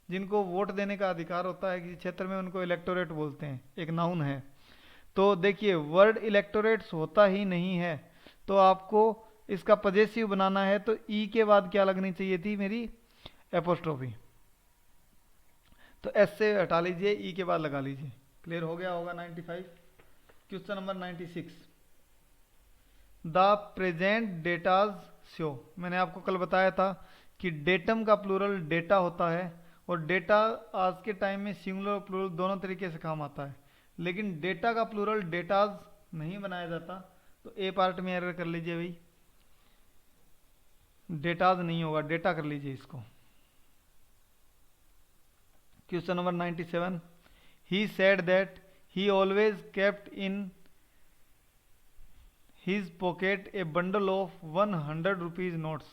जिनको वोट देने का अधिकार होता है किसी क्षेत्र में, उनको इलेक्टोरेट बोलते हैं, एक नाउन है। तो देखिए, वर्ड इलेक्टोरेट्स होता ही नहीं है, तो आपको इसका पजेसिव बनाना है, तो ई के बाद क्या लगनी चाहिए थी मेरी, एपोस्ट्रोफी, तो एस से हटा लीजिए, ई के बाद लगा लीजिए। क्लियर हो गया होगा 95। Question number 96, the present datas show, मैंने आपको कल बताया था कि डेटम का प्लूरल डेटा होता है, और डेटा आज के टाइम में सिंगुलर और प्लूरल दोनों तरीके से काम आता है, लेकिन डेटा का प्लूरल डेटाज नहीं बनाया जाता, तो ए पार्ट में एरर कर लीजिए भाई, डेटाज नहीं होगा, डेटा कर लीजिए इसको। Question number 97, he said that he always kept in his pocket A bundle of 100 rupees notes.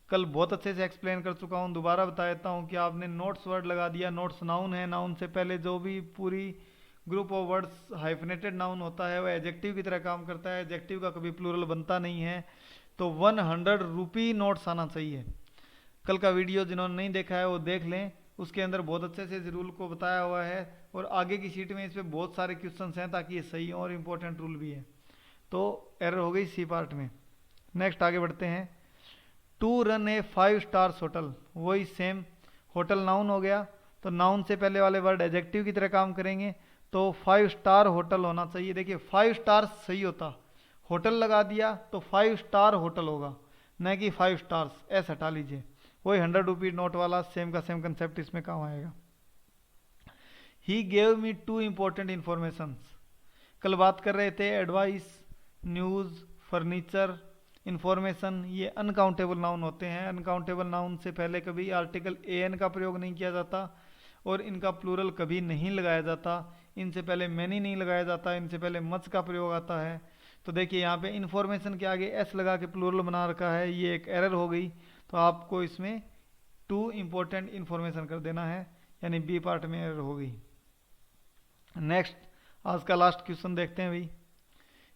कल बहुत अच्छे से एक्सप्लेन कर चुका हूँ, दोबारा बता देता हूँ कि आपने नोट्स वर्ड लगा दिया, नोट्स नाउन है, नाउन से पहले जो भी पूरी group of words hyphenated noun होता है वो एडजेक्टिव की तरह काम करता है, एडजेक्टिव का कभी प्लूरल बनता नहीं है, तो 100 रुपी नोट्स आना चाहिए। कल का वीडियो जिन्होंने नहीं देखा है वो देख लें, उसके अंदर बहुत अच्छे से इस रूल को बताया हुआ है, और आगे की शीट में इस पर बहुत सारे क्वेश्चन हैं ताकि ये सही हो, और इम्पोर्टेंट रूल भी है। तो एरर हो गई सी पार्ट में। नेक्स्ट आगे बढ़ते हैं, to run a 5 stars hotel, वही सेम, होटल नाउन हो गया, तो नाउन से पहले वाले वर्ड एडजेक्टिव की तरह काम करेंगे, तो 5 स्टार होटल होना चाहिए। देखिए 5 स्टार सही होता, होटल लगा दिया तो 5 स्टार होटल होगा, न कि 5 स्टार्स, ऐसा हटा लीजिए, वही 100 रुपी नोट वाला सेम का सेम कंसेप्ट इसमें काम आएगा। He gave me 2 important information, कल बात कर रहे थे एडवाइस, न्यूज़, फर्नीचर, इंफॉर्मेशन, ये अनकाउंटेबल नाउन होते हैं। अनकाउंटेबल नाउन से पहले कभी आर्टिकल एन का प्रयोग नहीं किया जाता, और इनका प्लूरल कभी नहीं लगाया जाता, इनसे पहले मैनी नहीं लगाया जाता, इनसे पहले मच का प्रयोग आता है। तो देखिए यहाँ पे इन्फॉर्मेशन के आगे एस लगा के प्लूरल बना रखा है, ये एक एरर हो गई, तो आपको इसमें 2 इंपॉर्टेंट इंफॉर्मेशन कर देना है, यानी बी पार्ट में एरर हो गई। नेक्स्ट आज का लास्ट क्वेश्चन देखते हैं भाई,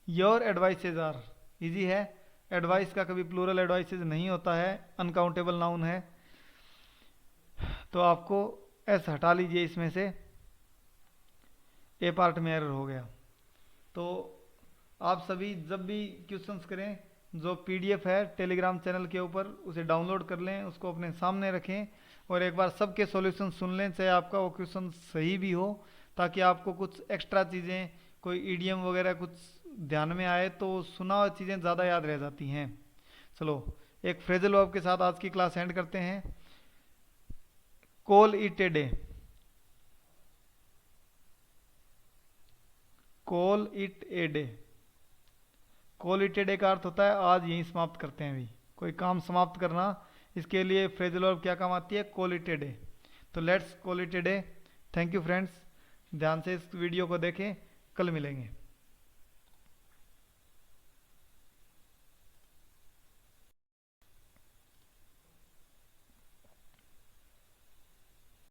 योर एडवाइसेज आर, इजी है, एडवाइस का कभी प्लूरल एडवाइसेज नहीं होता है, अनकाउंटेबल नाउन है, तो आपको एस हटा लीजिए इसमें से, ए पार्ट में एरर हो गया। तो आप सभी जब भी क्वेश्चंस करें, जो पीडीएफ है टेलीग्राम चैनल के ऊपर, उसे डाउनलोड कर लें, उसको अपने सामने रखें, और एक बार सबके सॉल्यूशन सुन लें, चाहे आपका वो क्वेश्चन सही भी हो, ताकि आपको कुछ एक्स्ट्रा चीज़ें, कोई ईडियम वगैरह कुछ ध्यान में आए, तो सुना हुआ चीज़ें ज़्यादा याद रह जाती हैं। चलो एक फ्रेजल वर्ब के साथ आज की क्लास एंड करते हैं। Call it a day, call it a day, call it a day का अर्थ होता है आज यहीं समाप्त करते हैं, अभी कोई काम समाप्त करना, इसके लिए फ्रेजल वर्ब क्या काम आती है, कोलिटेडे। तो लेट्स कोलिटेडे। थैंक यू फ्रेंड्स, ध्यान से इस वीडियो को देखें, कल मिलेंगे।